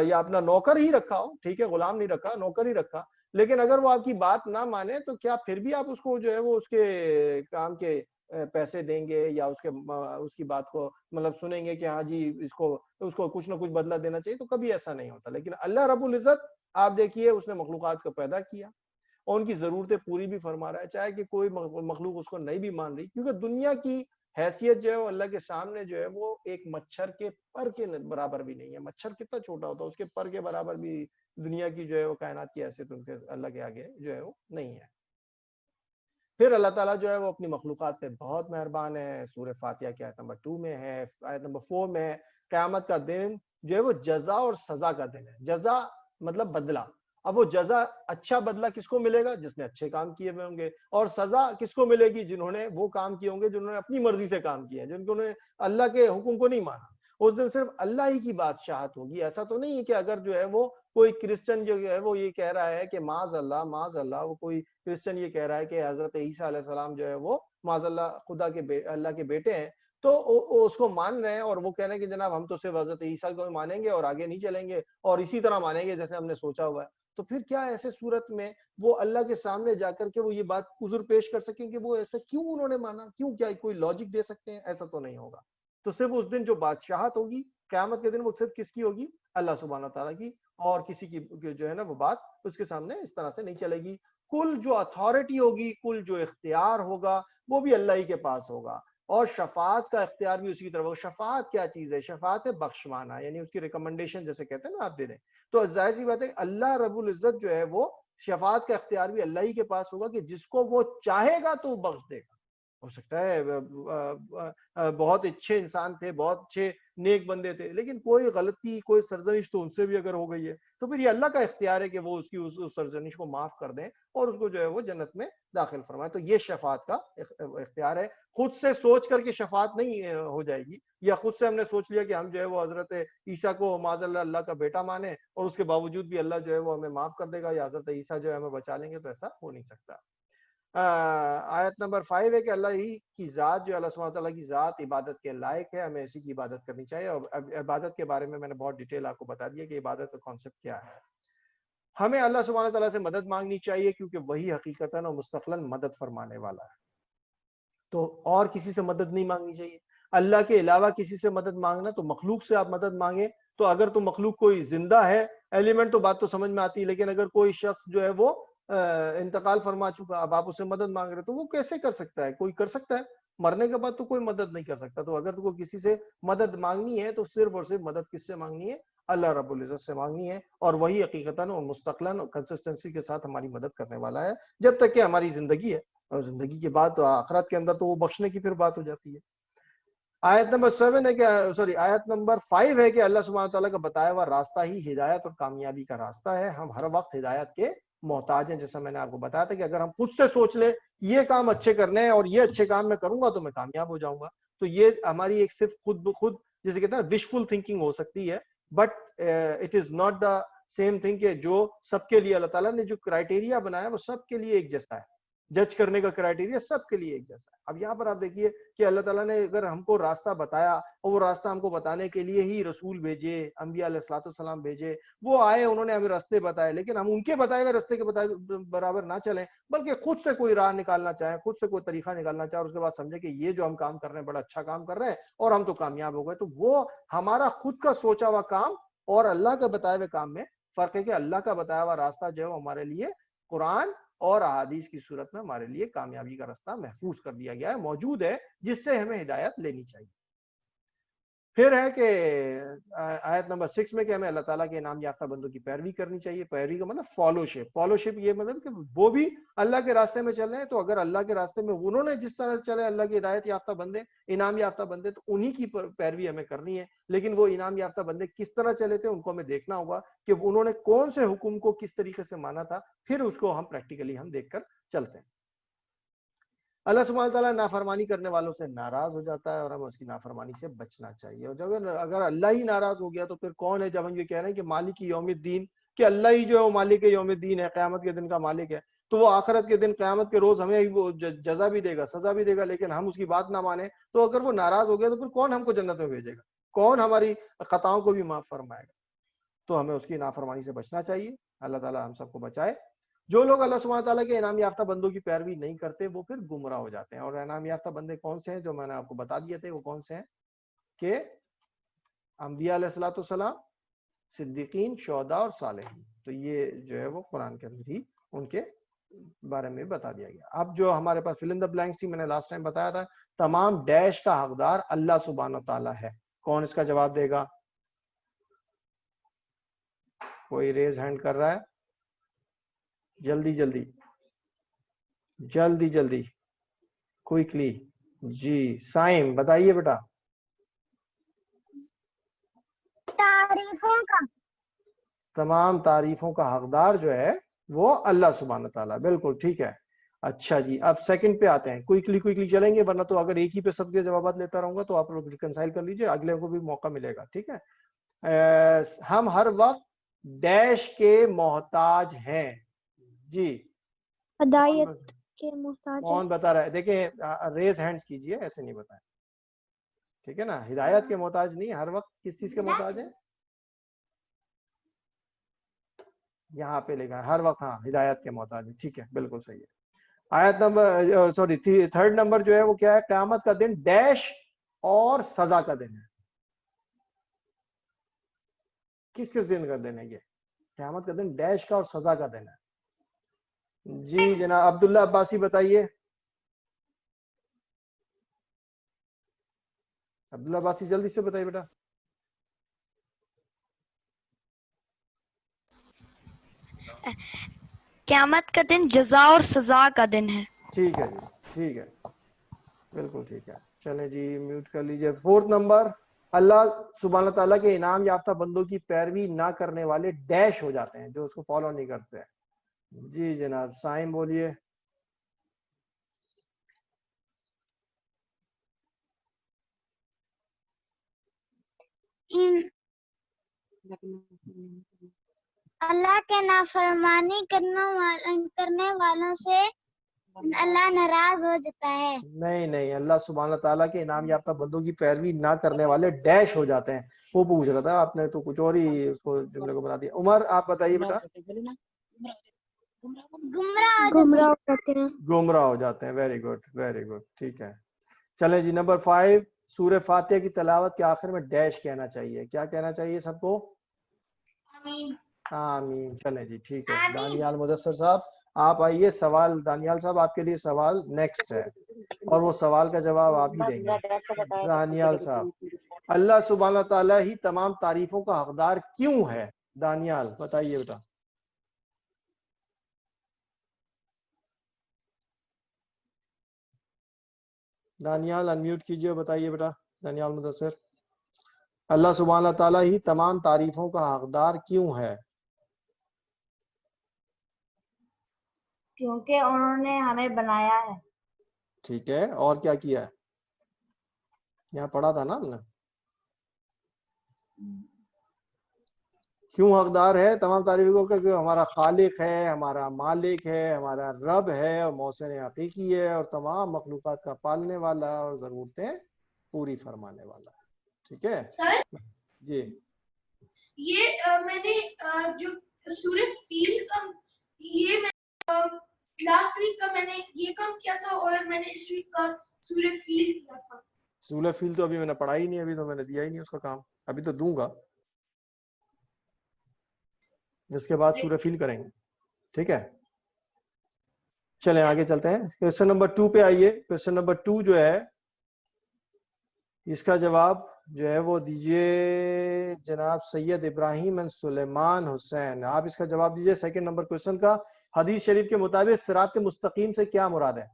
یا اپنا نوکر ہی رکھا ہو, ٹھیک ہے غلام نہیں رکھا, نوکر ہی رکھا, لیکن اگر وہ آپ کی بات نہ مانے تو کیا پھر بھی آپ اس کو جو ہے وہ اس کے کام کے پیسے دیں گے یا اس کی بات کو مطلب سنیں گے کہ ہاں جی اس کو کچھ نہ کچھ بدلہ دینا چاہیے؟ تو کبھی ایسا نہیں ہوتا. لیکن اللہ رب العزت آپ دیکھیے اس نے مخلوقات کو پیدا کیا اور ان کی ضرورتیں پوری بھی فرما رہا ہے, چاہے کہ کوئی مخلوق اس کو نہیں بھی مان رہی, کیونکہ دنیا کی حیثیت جو ہے وہ اللہ کے سامنے جو ہے وہ ایک مچھر کے پر کے برابر بھی نہیں ہے. مچھر کتنا چھوٹا ہوتا ہے, اس کے پر کے برابر بھی دنیا کی جو ہے وہ کائنات کی حیثیت ان کے اللہ کے آگے جو ہے وہ نہیں ہے. پھر اللہ تعالیٰ جو ہے وہ اپنی مخلوقات پہ بہت مہربان ہے. سورہ فاتحہ کی آیت نمبر 2 میں ہے, آیت نمبر 4 میں ہے, قیامت کا دن جو ہے وہ جزا اور سزا کا دن ہے. جزا مطلب بدلہ. اب وہ جزا اچھا بدلہ کس کو ملے گا؟ جس نے اچھے کام کیے ہوئے ہوں گے, اور سزا کس کو ملے گی؟ جنہوں نے وہ کام کیے ہوں گے جنہوں نے اپنی مرضی سے کام کیا ہے, جن نے اللہ کے حکم کو نہیں مانا. اس دن صرف اللہ ہی کی بادشاہت ہوگی. ایسا تو نہیں ہے کہ اگر جو ہے وہ کوئی کرسچن جو ہے وہ یہ کہہ رہا ہے کہ معاذ اللہ وہ کوئی کرسچن یہ کہہ رہا ہے کہ حضرت عیسیٰ علیہ السلام جو ہے وہ معاذ اللہ خدا کے اللہ کے بیٹے ہیں, تو اس کو مان رہے ہیں اور وہ کہہ رہے ہیں کہ جناب ہم تو صرف حضرت عیسیٰ کو مانیں گے اور آگے نہیں چلیں گے اور اسی طرح مانیں گے جیسے ہم نے سوچا ہوا ہے. تو پھر کیا ایسے صورت میں وہ اللہ کے سامنے جا کر کے وہ یہ بات عذر پیش کر سکیں کہ وہ ایسا کیوں انہوں نے مانا؟ کیوں, کیا کوئی لاجک دے سکتے ہیں؟ ایسا تو نہیں ہوگا. تو صرف اس دن جو بادشاہت ہوگی قیامت کے دن وہ صرف کس کی ہوگی؟ اللہ سبحانہ تعالیٰ کی, اور کسی کی جو ہے نا وہ بات اس کے سامنے اس طرح سے نہیں چلے گی. کل جو اتھارٹی ہوگی, کل جو اختیار ہوگا وہ بھی اللہ ہی کے پاس ہوگا, اور شفاعت کا اختیار بھی اسی کی طرف ہوگا. شفاعت کیا چیز ہے؟ شفاعت ہے بخشوانا, یعنی اس کی ریکمنڈیشن جیسے کہتے ہیں نا آپ دے دیں. تو ظاہر سی بات ہے اللہ رب العزت جو ہے وہ شفاعت کا اختیار بھی اللہ ہی کے پاس ہوگا کہ جس کو وہ چاہے گا تو وہ بخش دے گا. ہو سکتا ہے بہت اچھے انسان تھے, بہت اچھے نیک بندے تھے, لیکن کوئی غلطی کوئی سرزنش تو ان سے بھی اگر ہو گئی ہے تو پھر یہ اللہ کا اختیار ہے کہ وہ اس کی اس سرزنش کو معاف کر دیں اور اس کو جو ہے وہ جنت میں داخل فرمائے. تو یہ شفاعت کا اختیار ہے. خود سے سوچ کر کے شفاعت نہیں ہو جائے گی, یا خود سے ہم نے سوچ لیا کہ ہم جو ہے وہ حضرت عیسیٰ کو معاذ اللہ کا بیٹا مانے اور اس کے باوجود بھی اللہ جو ہے وہ ہمیں معاف کر دے گا یا حضرت عیسیٰ جو ہے ہمیں بچا لیں گے, تو ایسا ہو نہیں سکتا. آیت نمبر 5 ہے کہ اللہ ہی کی ذات جو اللہ سبحانہ تعالیٰ کی ذات عبادت کے لائق ہے, ہمیں اسی کی عبادت کرنی چاہیے. اور عبادت کے بارے میں نے بہت ڈیٹیل آپ کو بتا دیا کہ عبادت کا کانسیپٹ کیا ہے. ہمیں اللہ سبحانہ تعالیٰ سے مدد مانگنی چاہیے کیونکہ وہی حقیقتاً اور مستقلاً مدد فرمانے والا ہے. تو اور کسی سے مدد نہیں مانگنی چاہیے. اللہ کے علاوہ کسی سے مدد مانگنا تو مخلوق سے آپ مدد مانگیں, تو اگر تو مخلوق کوئی زندہ ہے ایلیمنٹ تو بات تو سمجھ میں آتی ہے, لیکن اگر کوئی شخص جو ہے وہ انتقال فرما چکا, اب آپ اس سے مدد مانگ رہے تو وہ کیسے کر سکتا ہے؟ کوئی کر سکتا ہے؟ مرنے کے بعد تو کوئی مدد نہیں کر سکتا. تو اگر تو کوئی کسی سے مدد مانگنی ہے تو صرف اور صرف مدد کس سے مانگنی ہے؟ اللہ رب العزت سے مانگنی ہے, اور وہی حقیقتاً اور مستقلاً اور کنسسٹنسی کے ساتھ ہماری مدد کرنے والا ہے جب تک کہ ہماری زندگی ہے, اور زندگی کے بعد آخرت کے اندر تو وہ بخشنے کی پھر بات ہو جاتی ہے. آیت نمبر 7 ہے کہ آیت نمبر 5 ہے کہ اللہ سبحانہ تعالیٰ کا بتایا ہوا راستہ ہی ہدایت اور کامیابی کا راستہ ہے. ہم ہر وقت ہدایت کے محتاج ہیں. جیسا میں نے آپ کو بتایا تھا کہ اگر ہم خود سے سوچ لیں یہ کام اچھے کرنے ہیں اور یہ اچھے کام میں کروں گا تو میں کامیاب ہو جاؤں گا, تو یہ ہماری ایک صرف خود بخود جیسے کہتے ہیں وشفل تھنکنگ ہو سکتی ہے, but it is not the same thing کہ جو سب کے لیے اللہ تعالیٰ نے جو کرائٹیریا بنایا وہ سب کے لیے ایک جیسا ہے. جج کرنے کا کرائٹیریا سب کے لیے ایک جیسا ہے. اب یہاں پر آپ دیکھیے کہ اللہ تعالیٰ نے اگر ہم کو راستہ بتایا اور وہ راستہ ہم کو بتانے کے لیے ہی رسول بھیجے, انبیاء علیہ الصلوۃ والسلام بھیجے, وہ آئے انہوں نے ہمیں راستے بتائے, لیکن ہم ان کے بتائے ہوئے راستے کے برابر نہ چلیں بلکہ خود سے کوئی راہ نکالنا چاہیں, خود سے کوئی طریقہ نکالنا چاہیں اور اس کے بعد سمجھے کہ یہ جو ہم کام کر رہے ہیں بڑا اچھا کام کر رہے ہیں اور ہم تو کامیاب ہو گئے, تو وہ ہمارا خود کا سوچا ہوا کام اور اللہ کا بتائے ہوئے کام میں فرق ہے. کہ اللہ کا بتایا ہوا راستہ جو ہے وہ ہمارے لیے قرآن اور احادیث کی صورت میں ہمارے لیے کامیابی کا راستہ محفوظ کر دیا گیا ہے, موجود ہے, جس سے ہمیں ہدایت لینی چاہیے. پھر ہے کہ آیت نمبر 6 میں کہ ہمیں اللہ تعالیٰ کے انعام یافتہ بندوں کی پیروی کرنی چاہیے. پیروی کا مطلب فالوشپ یہ مطلب کہ وہ بھی اللہ کے راستے میں چل رہے ہیں, تو اگر اللہ کے راستے میں انہوں نے جس طرح چلے اللہ کی ہدایت یافتہ بندے, انعام یافتہ بندے, تو انہی کی پیروی ہمیں کرنی ہے. لیکن وہ انعام یافتہ بندے کس طرح چلے تھے ان کو ہمیں دیکھنا ہوگا کہ انہوں نے کون سے حکم کو کس طریقے سے مانا تھا, پھر اس کو ہم پریکٹیکلی ہم دیکھ کر چلتے ہیں. اللہ سبحانہ تعالیٰ نافرمانی کرنے والوں سے ناراض ہو جاتا ہے اور ہمیں اس کی نافرمانی سے بچنا چاہیے. اور جب اگر اللہ ہی ناراض ہو گیا تو پھر کون ہے؟ جب ہم یہ کہہ رہے ہیں کہ مالک یوم الدین, کہ اللہ ہی جو ہے وہ مالک یوم الدین ہے, قیامت کے دن کا مالک ہے, تو وہ آخرت کے دن قیامت کے روز ہمیں وہ جزا بھی دے گا, سزا بھی دے گا, لیکن ہم اس کی بات نہ مانیں تو اگر وہ ناراض ہو گیا تو پھر کون ہم کو جنت میں بھیجے گا, کون ہماری خطاؤں کو بھی معاف فرمائے گا؟ تو ہمیں اس کی نافرمانی سے بچنا چاہیے. اللہ تعالیٰ ہم سب کو بچائے. جو لوگ اللہ سبحانہ تعالیٰ کے انعام یافتہ بندوں کی پیروی نہیں کرتے وہ پھر گمراہ ہو جاتے ہیں. اور انعام یافتہ بندے کون سے ہیں جو میں نے آپ کو بتا دیے تھے, وہ کون سے ہیں کہ انبیاء علیہ الصلوۃ والسلام, صدیقین, شہداء اور صالحین. تو یہ جو ہے وہ قرآن کے اندر ہی ان کے بارے میں بتا دیا گیا. اب جو ہمارے پاس فل ان دا بلینکس تھی, میں نے لاسٹ ٹائم بتایا تھا, تمام ڈیش کا حقدار اللہ سبحانہ تعالیٰ ہے. کون اس کا جواب دے گا؟ کوئی ریز ہینڈ کر رہا ہے؟ جلدی جلدی جلدی جلدی کوئکلی. جی سائم بتائیے بیٹا. تعریفوں کا. تمام تعریفوں کا حقدار جو ہے وہ اللہ سبحانہ تعالیٰ. بالکل ٹھیک ہے. اچھا جی, اب سیکنڈ پہ آتے ہیں. کوئکلی چلیں گے, ورنہ تو اگر ایک ہی پہ سب کے جوابات لیتا رہوں گا تو آپ لوگ ریکنسائل کر لیجئے, اگلے کو بھی موقع ملے گا. ٹھیک ہے. ہم ہر وقت ڈیش کے محتاج ہیں. جی ہدایت کے محتاج ہیں. کون بتا رہا ہے؟ دیکھیں ریز ہینڈز کیجئے, ایسے نہیں بتائیں. ٹھیک ہے نا, ہدایت کے محتاج نہیں, ہر وقت کس چیز کے محتاج ہیں؟ یہاں پہ لکھا ہے ہر وقت, ہاں ہدایت کے محتاج ہیں. ٹھیک ہے, بالکل صحیح ہے. آیت نمبر سوری تھرڈ نمبر جو ہے وہ کیا ہے؟ قیامت کا دن ڈیش اور سزا کا دن ہے. کس کس دن کا دن ہے یہ؟ قیامت کا دن ڈیش کا اور سزا کا دن ہے. جی جناب عبداللہ عباسی بتائیے. عبداللہ عباسی جلدی سے بتائیے بیٹا. قیامت کا دن جزا اور سزا کا دن ہے. ٹھیک ہے جی, ٹھیک ہے, بالکل ٹھیک ہے. چلیں جی میوٹ کر لیجئے. فورتھ نمبر, اللہ سبحانہ تعالیٰ کے انعام یافتہ بندوں کی پیروی نہ کرنے والے ڈیش ہو جاتے ہیں, جو اس کو فالو نہیں کرتے. جی جناب سائم بولیے. اللہ کے نافرمانی کرنے والوں سے اللہ ناراض ہو جاتا ہے. نہیں, اللہ سبحانہ تعالیٰ کے انعام یافتہ بندوں کی پیروی نہ کرنے والے ڈیش ہو جاتے ہیں. وہ پوچھ رہا تھا, آپ نے تو کچھ اور ہی اس کو جملے کو بنا دیا. عمر آپ بتائیے بیٹا. گمراہ ہو جاتے ہیں. گمراہ ہو جاتے ہیں. Very good, very good. ٹھیک ہے. چلیں جی نمبر 5, سورہ فاتحہ کی تلاوت کے آخر میں ڈیش کہنا چاہیے. کیا کہنا چاہیے سب کو؟ آمین. آمین. چلیں جی ٹھیک ہے. دانیال مدثر صاحب آپ آئیے. سوال دانیال صاحب آپ کے لیے سوال نیکسٹ ہے, اور وہ سوال کا جواب آپ ہی دیں گے. دانیال صاحب, اللہ سبحانہ تعالیٰ ہی تمام تعریفوں کا حقدار کیوں ہے؟ دانیال بتائیے بیٹا. دانیال انمیوٹ کیجئے, بتائیے بیٹا. دانیال مدثر, اللہ سبحانہ تعالیٰ ہی تمام تعریفوں کا حقدار کیوں ہے؟ کیونکہ انہوں نے ہمیں بنایا ہے. ٹھیک ہے, اور کیا کیا ہے؟ یہاں پڑھا تھا نا ہم نے. کیوں حقدار ہے تمام تعریفوں کا؟ کیونکہ ہمارا خالق ہے, ہمارا مالک ہے, ہمارا رب ہے, اور محسن حقیقی ہے, اور تمام مخلوقات کا پالنے والا اور ضرورتیں پوری فرمانے والا. ٹھیک ہے سر جی. یہ میں نے جو سورہ فیل کا یہ میں لاسٹ ویک کا میں نے یہ کام کیا تھا, اور میں نے اس ویک کا سورہ فیل کیا تھا. سورہ فیل تو ابھی میں نے پڑھا ہی نہیں, ابھی تو میں نے دیا ہی نہیں اس کا کام, ابھی تو دوں گا, اس کے بعد سورہ فیل کریں گے. ٹھیک ہے, چلیں آگے چلتے ہیں. کوشچن نمبر 2 پہ آئیے. کوشچن نمبر 2 جو ہے اس کا جواب جو ہے وہ دیجئے جناب سید ابراہیم اینڈ سلیمان حسین. آپ اس کا جواب دیجئے سیکنڈ نمبر کوشچن کا. حدیث شریف کے مطابق صراط مستقیم سے کیا مراد ہے؟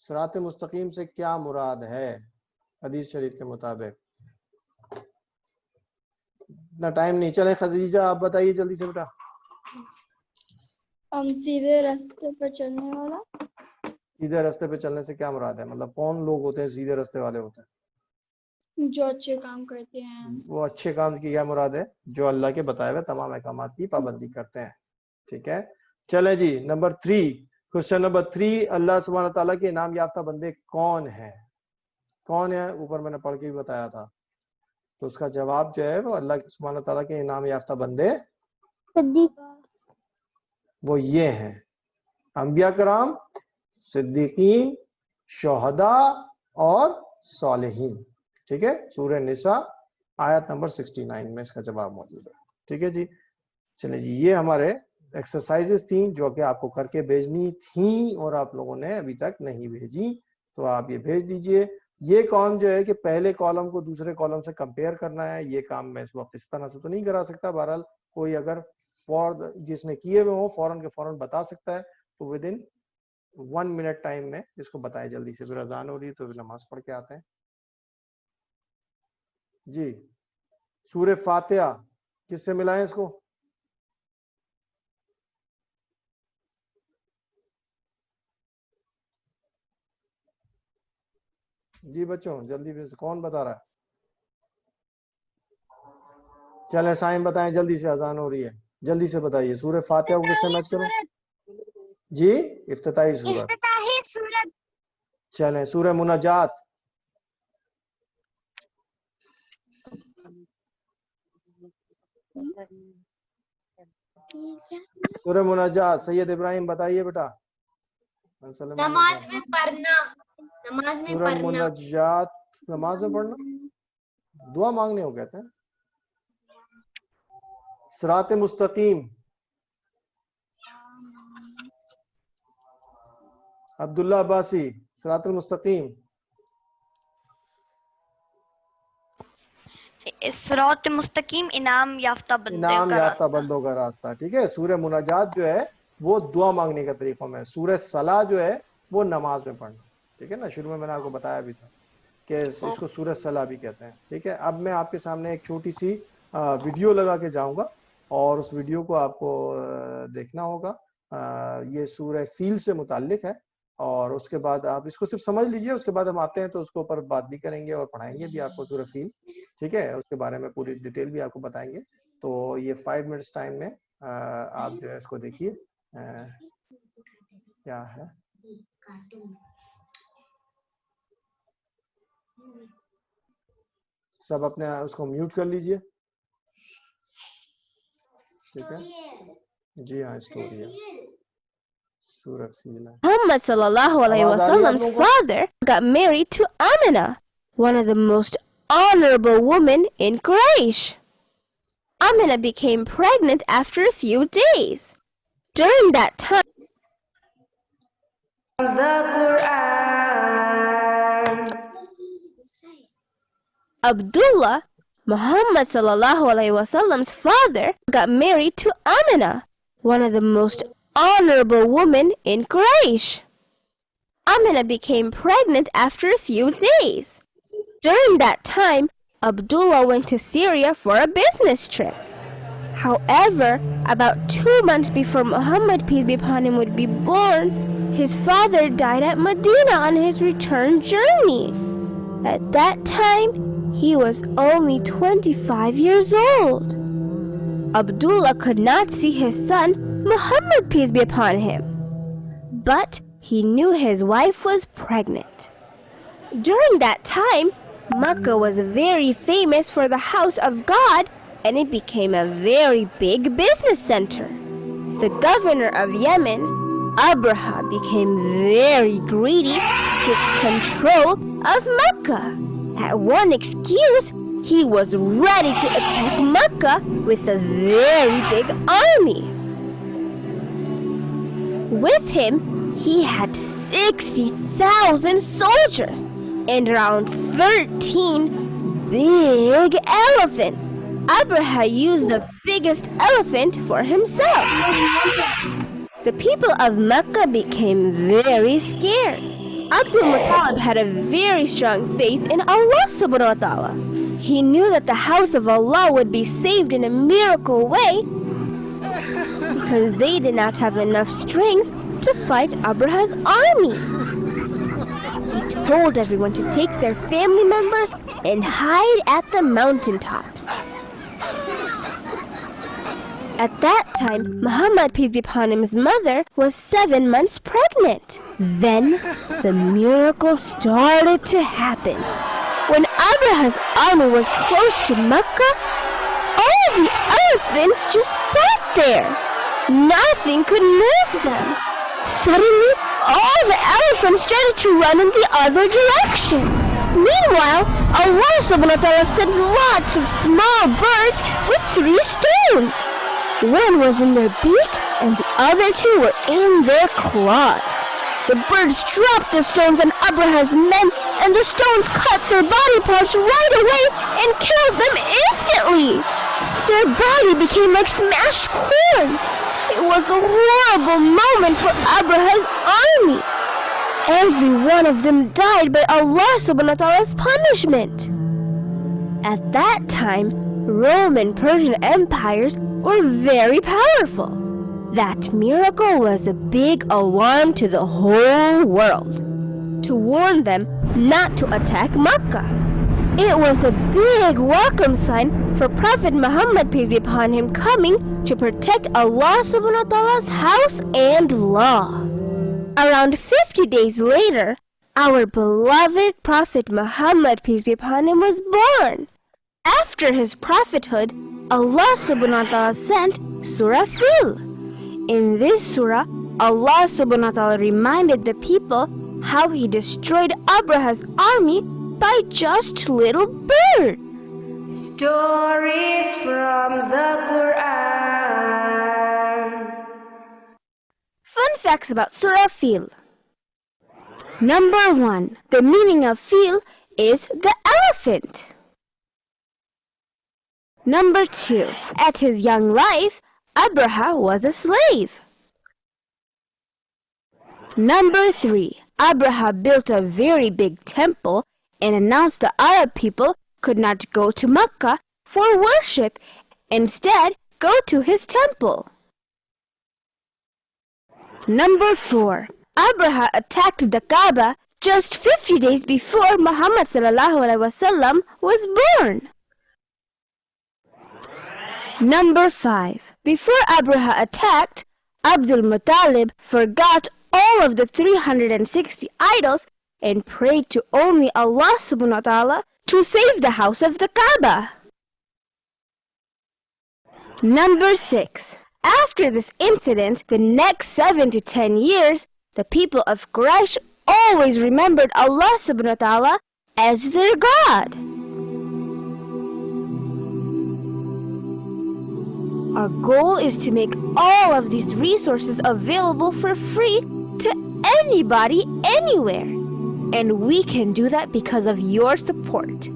صراط مستقیم سے کیا مراد ہے حدیث شریف کے مطابق؟ اتنا ٹائم نہیں. چلے خدیجہ آپ بتائیے جلدی سے بیٹا. سیدھے راستے پر چلنے والا. سیدھے راستے پہ چلنے سے کیا مراد ہے؟ مطلب کون لوگ ہوتے ہیں سیدھے راستے والے ہوتے ہیں؟ جو اچھے کام کرتے ہیں. وہ اچھے کام کی کیا مراد ہے؟ جو اللہ کے بتائے ہوئے تمام احکامات کی پابندی کرتے ہیں. ٹھیک ہے, چلیں جی نمبر 3, کوشچن نمبر 3, اللہ سبحانہ تعالیٰ کے انعام یافتہ بندے کون ہیں؟ کون ہے؟ اوپر میں نے پڑھ کے بھی بتایا تھا. تو اس کا جواب جو ہے وہ اللہ سبحانہ تعالیٰ کے انعام یافتہ بندے وہ یہ ہیں: انبیاء کرام, صدیقین, شہداء اور صالحین. ٹھیک ہے, سورہ نساء آیت نمبر 69 میں اس کا جواب موجود ہے. ٹھیک ہے جی, چلیں جی, یہ ہمارے ایکسرسائزز تھیں جو کہ آپ کو کر کے بھیجنی تھیں اور آپ لوگوں نے ابھی تک نہیں بھیجی, تو آپ یہ بھیج دیجئے. یہ کام جو ہے کہ پہلے کالم کو دوسرے کالم سے کمپیئر کرنا ہے, یہ کام میں اس وقت اس طرح سے تو نہیں کرا سکتا. بہرحال کوئی اگر جس نے کیے ہوئے ہوں فوراً کے فوراً بتا سکتا ہے, تو ود ان 1 منٹ ٹائم میں اس کو بتائے جلدی سے. پھر اذان ہو رہی ہے تو پھر نماز پڑھ کے آتے ہیں. جی, سورہ فاتحہ کس سے ملائیں اس کو؟ جی بچوں جلدی سے, کون بتا رہا ہے؟ چلیں سائم بتائیں جلدی سے, اذان ہو رہی ہے, جلدی سے بتائیے. سورہ فاتحہ کو کس سے میچ کروں؟ جی, افتتاحی سورت. چلیں سورہ مناجات. سورہ مناجات سید ابراہیم بتائیے بیٹا. نماز میں پڑھنا. نماز میں سورہ پڑھنا. مناجات نماز میں پڑھنا, دعا مانگنے ہو کہتے ہیں. صراط مستقیم, عبداللہ عباسی, صراط المستقیم. صراط مستقیم انعام یافتہ بندوں کا راستہ. ٹھیک ہے, سورہ مناجات جو ہے وہ دعا مانگنے کا طریقوں میں. سورہ صلاح جو ہے وہ نماز میں پڑھنا. ٹھیک ہے نا, شروع میں نے آپ کو بتایا بھی تھا کہ اس کو سورہ صلاح بھی کہتے ہیں. ٹھیک ہے, اب میں آپ کے سامنے ایک چھوٹی سی ویڈیو لگا کے جاؤں گا اور اس ویڈیو کو آپ کو دیکھنا ہوگا. یہ سورہ فیل سے متعلق ہے اور اس کے بعد آپ اس کو صرف سمجھ لیجئے, اس کے بعد ہم آتے ہیں تو اس کے اوپر بات بھی کریں گے اور پڑھائیں گے بھی آپ کو سورہ فیل. ٹھیک ہے, اس کے بارے میں پوری ڈیٹیل بھی آپ کو بتائیں گے. تو یہ 5 منٹس ٹائم میں آپ جو ہے اس کو دیکھیے. کیا ہے سب اپنے اس کو میوٹ کر لیجئے. ٹھیک ہے جی ہاں, اسٹوری ہے سورہ فیل. Muhammad sallallahu alaihi wasallam's father got married to Amina, one of the most honorable women in Quraysh. Amina became pregnant after a few days. During that time, the Quran. Abdullah, Muhammad sallallahu alaihi wasallam's father, got married to Amina, one of the most honorable women in Quraysh. Amina became pregnant after a few days. During that time, Abdullah went to Syria for a business trip. However, about 2 months before Muhammad, peace be upon him, would be born, his father died at Medina on his return journey. At that time, he was only 25 years old. Abdullah could not see his son, Muhammad, peace be upon him, but he knew his wife was pregnant. During that time, Makkah was very famous for the house of God, and it became a very big business center. The governor of Yemen, Abraha, became very greedy to take control of Makkah. At one excuse, he was ready to attack Makkah with a very big army. With him, he had 60,000 soldiers and around 13 big elephants. Abraha used the biggest elephant for himself. The people of Mecca became very scared. Abdul Muttalib had a very strong faith in Allah subhanahu wa ta'ala. He knew that the house of Allah would be saved in a miracle way because they did not have enough strength to fight Abraha's army. He told everyone to take their family members and hide at the mountaintops. At that time, Muhammad, peace be upon him's mother, was 7 months pregnant. Then the miracle started to happen. When Abraha's army was close to Mecca, all the elephants just sat there. Nothing could move them. Suddenly, all the elephants started to run in the other direction. Meanwhile, Allah subhanahu wa ta'ala sent lots of small birds with 3 stones. One was in their beak and the other 2 were in their claws. The birds dropped the stones on Abraha's men, and the stones cut their body parts right away and killed them instantly. Their body became like smashed corn. It was a horrible moment for Abraha's army. Every one of them died by Allah subhanahu wa ta'ala's punishment. At that time, Rome and Persian empires were very powerful. That miracle was a big alarm to the whole world, to warn them not to attack Mecca. It was a big welcome sign for Prophet Muhammad, peace be upon him, coming to protect Allah subhanahu wa ta'ala's house and law. Around 50 days later, our beloved Prophet Muhammad, peace be upon him, was born. After his prophethood, Allah subhanahu wa ta'ala sent Surah Fil. In this surah, Allah subhanahu wa ta'ala reminded the people how he destroyed Abraha's army by just little birds. Stories from the Quran. Fun facts about Surah Fil. Number 1. The meaning of Fil is the elephant. Number 2. At his young life, Abraha was a slave. Number 3. Abraha built a very big temple and announced the Arab people could not go to Mecca for worship, instead go to his temple. Number 4. Abraha attacked the Kaaba just 50 days before Muhammad ﷺ was born. Number 5. Before Abraha attacked, Abdul Muttalib forgot all of the 360 idols and prayed to only Allah subhanahu wa ta'ala to save the house of the Kaaba. Number 6. After this incident, the next 7 to 10 years, the people of Quraysh always remembered Allah subhanahu wa ta'ala as their God. Our goal is to make all of these resources available for free to anybody, anywhere. And we can do that because of your support.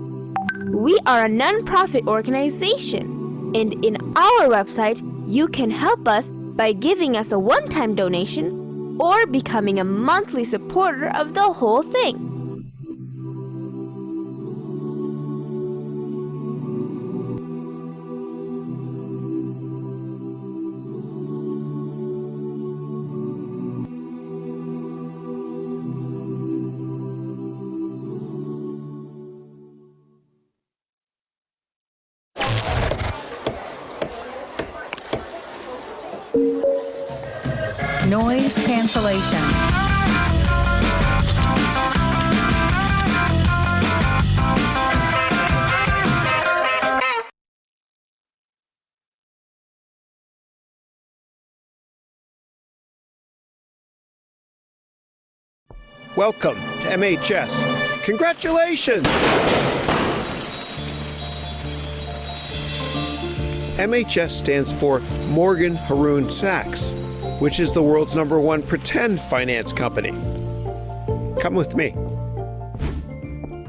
We are a non-profit organization, and in our website, you can help us by giving us a one-time donation or becoming a monthly supporter of the whole thing. Noise cancellation. Welcome to MHS. Congratulations! MHS stands for Morgan Haroun Sachs, which is the world's #1 pretend finance company. Come with me.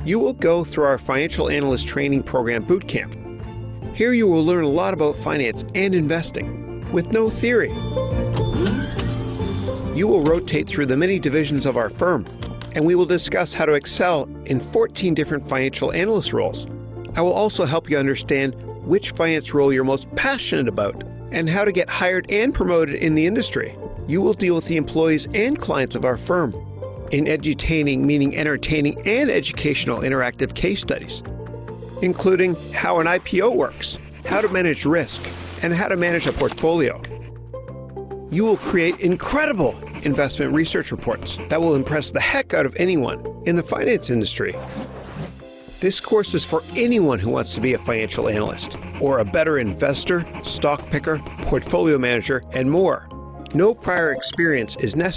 You will go through our Financial Analyst Training Program Bootcamp. Here you will learn a lot about finance and investing with no theory. You will rotate through the many divisions of our firm, and we will discuss how to excel in 14 different financial analyst roles. I will also help you understand which finance role you're most passionate about and how to get hired and promoted in the industry. You will deal with the employees and clients of our firm in edutaining, meaning entertaining and educational interactive case studies. including how an IPO works, how to manage risk, and how to manage a portfolio. You will create incredible investment research reports that will impress the heck out of anyone in the finance industry. This course is for anyone who wants to be a financial analyst or a better investor, stock picker, portfolio manager, and more. No prior experience is necessary.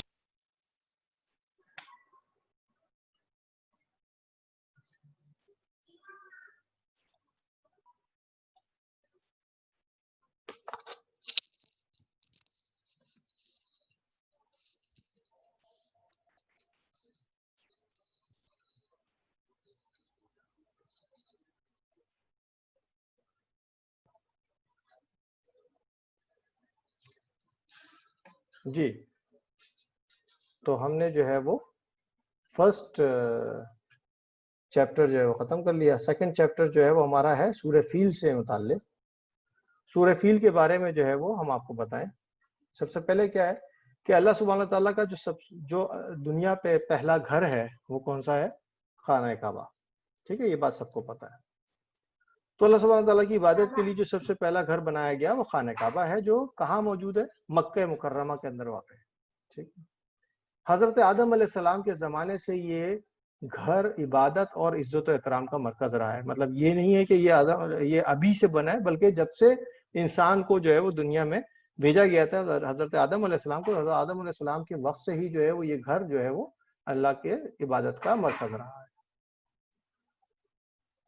جی تو ہم نے جو ہے وہ first chapter جو ہے وہ ختم کر لیا. سیکنڈ چیپٹر جو ہے وہ ہمارا ہے سورہ فیل سے متعلق. سورہ فیل کے بارے میں جو ہے وہ ہم آپ کو بتائیں. سب سے پہلے کیا ہے کہ اللہ سبحانہ تعالیٰ کا جو دنیا پہ پہلا گھر ہے وہ کون سا ہے؟ خانہ کعبہ. ٹھیک ہے، یہ بات سب کو پتہ ہے. تو اللہ سبحانہ تعالیٰ کی عبادت کے لیے جو سب سے پہلا گھر بنایا گیا وہ خانہ کعبہ ہے، جو کہاں موجود ہے؟ مکہ مکرمہ کے اندر واقع ہے. ٹھیک ہے. حضرت آدم علیہ السلام کے زمانے سے یہ گھر عبادت اور عزت و احترام کا مرکز رہا ہے. مطلب یہ نہیں ہے کہ یہ ابھی سے بنا ہے، بلکہ جب سے انسان کو جو ہے وہ دنیا میں بھیجا گیا تھا حضرت آدم علیہ السلام کو، حضرت آدم علیہ السلام کے وقت سے ہی جو ہے وہ یہ گھر جو ہے وہ اللہ کے عبادت کا مرکز رہا ہے.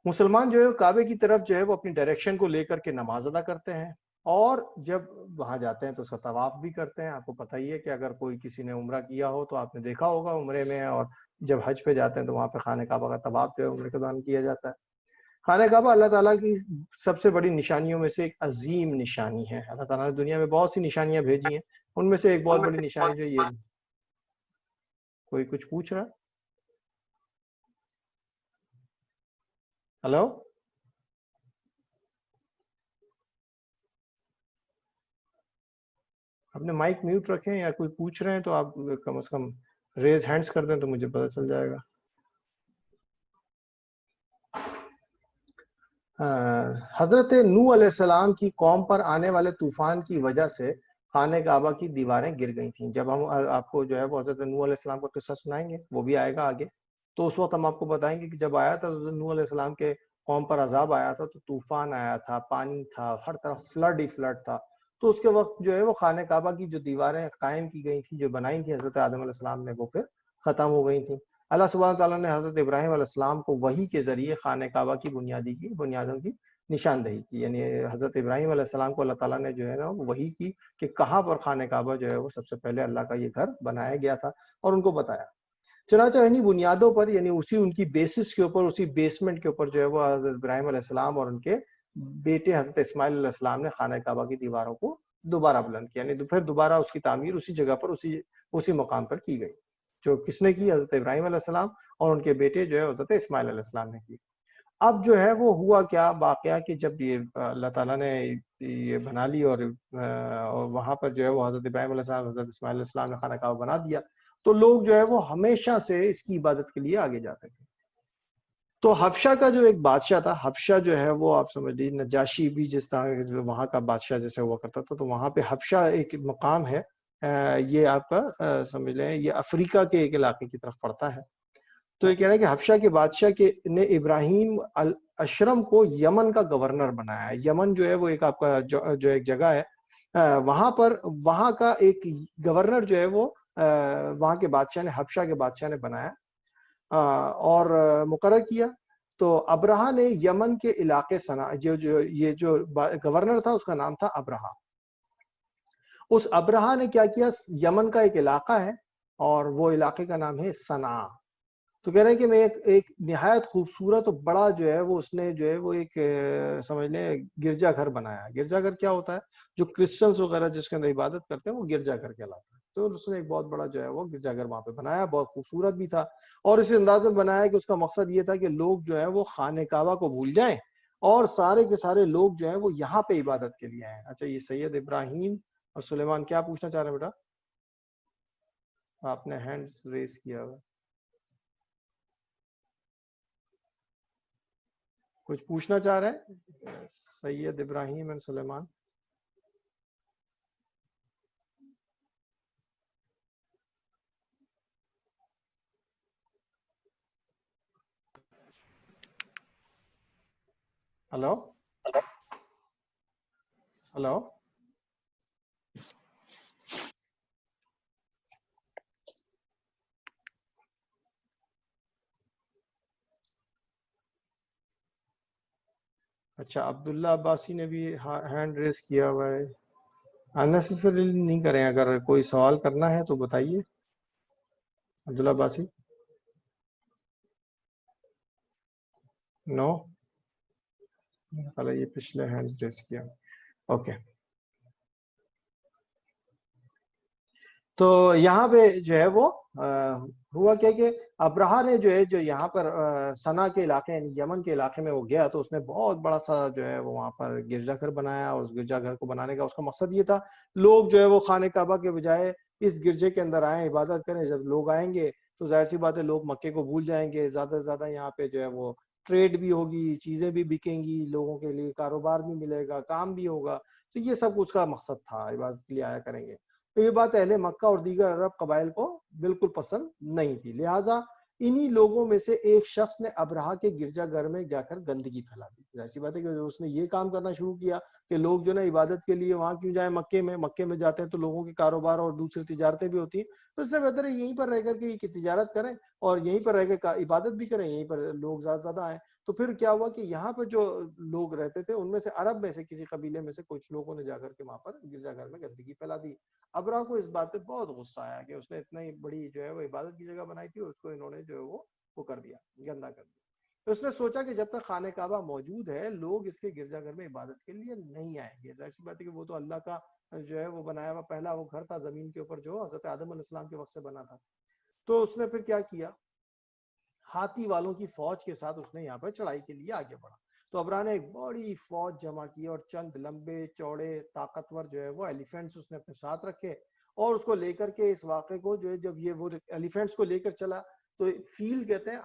مسلمان جو ہے کعبے کی طرف جو ہے وہ اپنی ڈائریکشن کو لے کر کے نماز ادا کرتے ہیں، اور جب وہاں جاتے ہیں تو اس کا طواف بھی کرتے ہیں. آپ کو پتہ ہی ہے کہ اگر کوئی کسی نے عمرہ کیا ہو تو آپ نے دیکھا ہوگا عمرے میں، اور جب حج پہ جاتے ہیں تو وہاں پہ خانہ کعبہ کا طواف جو ہے عمرے کے دوران کیا جاتا ہے. خانہ کعبہ اللہ تعالیٰ کی سب سے بڑی نشانیوں میں سے ایک عظیم نشانی ہے. اللہ تعالیٰ نے دنیا میں بہت سی نشانیاں بھیجی ہیں، ان میں سے ایک بہت بڑی نشانی جو یہ. کوئی کچھ پوچھ رہا؟ ہلو؟ اپنے مائک میوٹ رکھیں، یا کوئی پوچھ رہے ہیں تو آپ کم از کم ریز ہینڈز کر دیں تو مجھے پتہ چل جائے گا. حضرت نوح علیہ السلام کی قوم پر آنے والے طوفان کی وجہ سے خانہ کعبہ کی دیواریں گر گئی تھیں. جب ہم آپ کو جو ہے وہ حضرت نوح علیہ السلام کا قصہ سنائیں گے، وہ بھی آئے گا آگے، تو اس وقت ہم آپ کو بتائیں گے کہ جب آیا تھا حضرت نوح علیہ السلام کے قوم پر عذاب آیا تھا تو طوفان آیا تھا، پانی تھا، ہر طرف فلڈ ہی فلڈ تھا. تو اس کے وقت جو ہے وہ خانہ کعبہ کی جو دیواریں قائم کی گئی تھیں، جو بنائی تھیں حضرت آدم علیہ السلام نے، وہ پھر ختم ہو گئی تھیں. اللہ سبحانہ تعالیٰ نے حضرت ابراہیم علیہ السلام کو وحی کے ذریعے خانہ کعبہ کی بنیادوں کی نشاندہی کی. یعنی حضرت ابراہیم علیہ السلام کو اللہ تعالیٰ نے جو ہے نا وحی کی کہ کہاں پر خانہ کعبہ جو ہے وہ سب سے پہلے اللہ کا یہ گھر بنایا گیا تھا، اور ان کو بتایا. چنانچہ انہی بنیادوں پر، یعنی اسی ان کی بیسس کے اوپر، اسی بیسمنٹ کے اوپر جو ہے وہ حضرت ابراہیم علیہ السلام اور ان کے بیٹے حضرت اسماعیل علیہ السلام نے خانہ کعبہ کی دیواروں کو دوبارہ بلند کیا. یعنی پھر دوبارہ اس کی تعمیر اسی جگہ پر، اسی مقام پر کی گئی، جو کس نے کی؟ حضرت ابراہیم علیہ السلام اور ان کے بیٹے جو ہے حضرت اسماعیل علیہ السلام نے کی. اب جو ہے وہ ہوا کیا واقعہ کہ جب یہ اللہ تعالیٰ نے یہ بنا لی، اور وہاں پر جو ہے وہ حضرت ابراہیم علیہ السلام، حضرت اسماعیل علیہ السلام نے خانہ کعبہ بنا دیا، تو لوگ جو ہے وہ ہمیشہ سے اس کی عبادت کے لیے آگے جاتے تھے. تو حبشہ کا جو ایک بادشاہ تھا، حبشہ جو ہے وہ آپ سمجھ لیجیے نجاشی بھی جس طرح وہاں کا بادشاہ جیسے ہوا کرتا تھا، تو وہاں پہ حبشہ ایک مقام ہے، یہ آپ کا سمجھ لیں یہ افریقہ کے ایک علاقے کی طرف پڑتا ہے. تو یہ کہہ رہے ہیں کہ حبشہ کے بادشاہ نے ابراہیم الاشرم کو یمن کا گورنر بنایا ہے. یمن جو ہے وہ ایک آپ کا جو ایک جگہ ہے، وہاں کا ایک گورنر جو ہے وہ وہاں کے بادشاہ نے، حبشہ کے بادشاہ نے بنایا اور مقرر کیا. تو ابرہا نے یمن کے علاقے یہ جو گورنر تھا اس کا نام تھا ابرہا. اس ابرہا نے کیا کیا؟ یمن کا ایک علاقہ ہے اور وہ علاقے کا نام ہے صنعاء. تو کہہ رہے ہیں کہ میں ایک نہایت خوبصورت اور بڑا جو ہے وہ اس نے جو ہے وہ ایک سمجھ لیں گرجا گھر بنایا. گرجا گھر کیا ہوتا ہے؟ جو کرسچنز وغیرہ جس کے اندر عبادت کرتے ہیں وہ گرجا گھر کہلاتا ہے. تو اس نے ایک بہت بڑا جو ہے وہ گرجا گھر وہاں پہ بنایا، بہت خوبصورت بھی تھا، اور اس انداز میں بنایا کہ اس کا مقصد یہ تھا کہ لوگ جو ہے وہ خانہ کعبہ کو بھول جائیں اور سارے کے سارے لوگ جو ہیں وہ یہاں پہ عبادت کے لیے آئیں. اچھا، یہ سید ابراہیم اور سلیمان کیا پوچھنا چاہ رہے ہیں بیٹا؟ آپ نے ہینڈ ریز کیا ہوا. کچھ پوچھنا چاہ رہے ہیں سید ابراہیم اینڈ سلیمان؟ ہلو ہلو اچھا، عبداللہ عباسی نے بھی ہینڈ ریز کیا ہوا ہے. انیسیسری نہیں کریں، اگر کوئی سوال کرنا ہے تو بتائیے. عبداللہ عباسی؟ نو، یہ پچھلے ہینڈ ریز کیا. اوکے، تو یہاں پہ جو ہے وہ ہوا کیا کہ ابرہا نے جو یہاں پر سنا کے علاقے یعنی یمن کے علاقے میں وہ گیا، تو اس نے بہت بڑا سا جو ہے وہ وہاں پر گرجا گھر بنایا، اور اس گرجا گھر کو بنانے کا اس کا مقصد یہ تھا لوگ جو ہے وہ خانہ کعبہ کے بجائے اس گرجے کے اندر آئیں، عبادت کریں. جب لوگ آئیں گے تو ظاہر سی بات ہے لوگ مکے کو بھول جائیں گے، زیادہ سے زیادہ یہاں پہ جو ہے وہ ٹریڈ بھی ہوگی، چیزیں بھی بکیں گی، لوگوں کے لیے کاروبار بھی ملے گا، کام بھی ہوگا. تو یہ سب اس کا مقصد تھا، عبادت کے لیے آیا کریں گے. تو یہ بات اہل مکہ اور دیگر عرب قبائل کو بالکل پسند نہیں تھی، لہٰذا انہی لوگوں میں سے ایک شخص نے ابرہا کے گرجا گھر میں جا کر گندگی پھیلا دی. ایسی بات ہے کہ اس نے یہ کام کرنا شروع کیا کہ لوگ جو نا عبادت کے لیے وہاں کیوں جائیں، مکے میں جاتے ہیں تو لوگوں کے کاروبار اور دوسری تجارتیں بھی ہوتی ہیں، تو اس سے بہتر ہے یہیں پر رہ کر کے تجارت کریں اور یہیں پر رہ کے عبادت بھی کریں، یہیں پر لوگ زیادہ زیادہ آئیں. تو پھر کیا ہوا کہ یہاں پر جو لوگ رہتے تھے ان میں سے عرب میں سے کسی قبیلے میں سے کچھ لوگوں نے جا کر کے وہاں پر گرجا گھر میں گندگی پھیلا دی. ابرہا کو اس بات پہ بہت غصہ آیا کہ اس نے اتنا ہی بڑی جو ہے وہ عبادت کی جگہ بنائی تھی اور اس کو انہوں نے جو ہے وہ کر دیا، گندا کر دیا. تو اس نے سوچا کہ جب تک خانہ کعبہ موجود ہے لوگ اس کے گرجا گھر میں عبادت کے لیے نہیں آئیں گے. ظاہر سی بات ہے کہ وہ تو اللہ کا جو ہے وہ بنایا ہوا پہلا وہ گھر تھا زمین کے اوپر جو حضرت آدم علیہ السلام کے وقت سے بنا تھا. تو اس نے پھر کیا کیا، ہاتھی والوں کی فوج کے ساتھ اس نے یہاں پر چڑھائی کے لیے آگے بڑھا. تو ابرہا نے ایک بڑی فوج جمع کی اور چند لمبے چوڑے طاقتور جو ہے وہ ایلیفینٹس اس نے اپنے ساتھ رکھے، اور اس کو لے کر کے اس واقعے کو جو ہے جب یہ وہ ایلیفینٹس کو لے کر چلا، تو فیل کہتے ہیں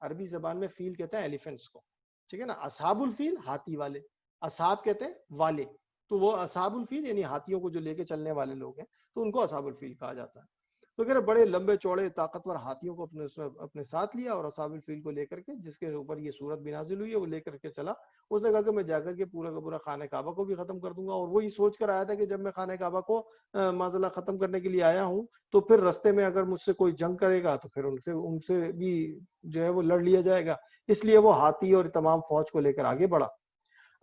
عربی زبان میں فیل کہتے ہیں ایلیفینٹس کو، ٹھیک ہے نا. اصحاب الفیل ہاتھی والے، اصحاب کہتے ہیں والے، تو وہ اصحاب الفیل یعنی ہاتھیوں کو جو لے کے چلنے والے لوگ ہیں تو ان کو اصحاب الفیل کہا جاتا ہے. تو کہہ رہے بڑے لمبے چوڑے طاقتور ہاتھیوں کو اپنے ساتھ لیا اور اصحاب الفیل کو لے کر کے، جس کے اوپر یہ صورت بھی نازل ہوئی ہے، وہ لے کر کے چلا. اس نے کہا کہ میں جا کر کے پورا کا پورا خانہ کعبہ کو بھی ختم کر دوں گا. اور وہی سوچ کر آیا تھا کہ جب میں خانہ کعبہ کو معاذ اللہ ختم کرنے کے لیے آیا ہوں تو پھر رستے میں اگر مجھ سے کوئی جنگ کرے گا تو پھر ان سے بھی جو ہے وہ لڑ لیا جائے گا. اس لیے وہ ہاتھی اور تمام فوج کو لے کر آگے بڑھا.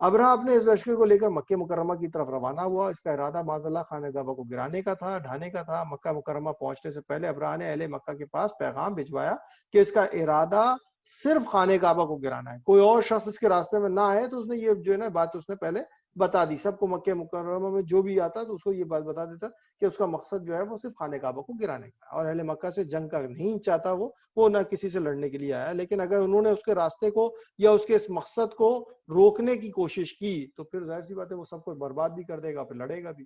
ابرہا اپنے اس لشکر کو لے کر مکہ مکرمہ کی طرف روانہ ہوا. اس کا ارادہ معاذ اللہ خانہ کعبہ کو گرانے کا تھا، ڈھانے کا تھا. مکہ مکرمہ پہنچنے سے پہلے ابرہا نے اہل مکہ کے پاس پیغام بھجوایا کہ اس کا ارادہ صرف خانہ کعبہ کو گرانا ہے، کوئی اور شخص اس کے راستے میں نہ آئے. تو اس نے یہ جو ہے نا بات اس نے پہلے بتا دی سب کو، مکہ مکرمہ میں جو بھی آتا تو اس کو یہ بات بتا دیتا کہ اس کا مقصد جو ہے وہ صرف خانہ کعبہ کو گرانے کا، اور اہل مکہ سے جنگ کا نہیں چاہتا، وہ نہ کسی سے لڑنے کے لیے آیا. لیکن اگر انہوں نے اس کے راستے کو یا اس کے اس مقصد کو روکنے کی کوشش کی تو پھر ظاہر سی بات ہے وہ سب کو برباد بھی کر دے گا، پھر لڑے گا بھی.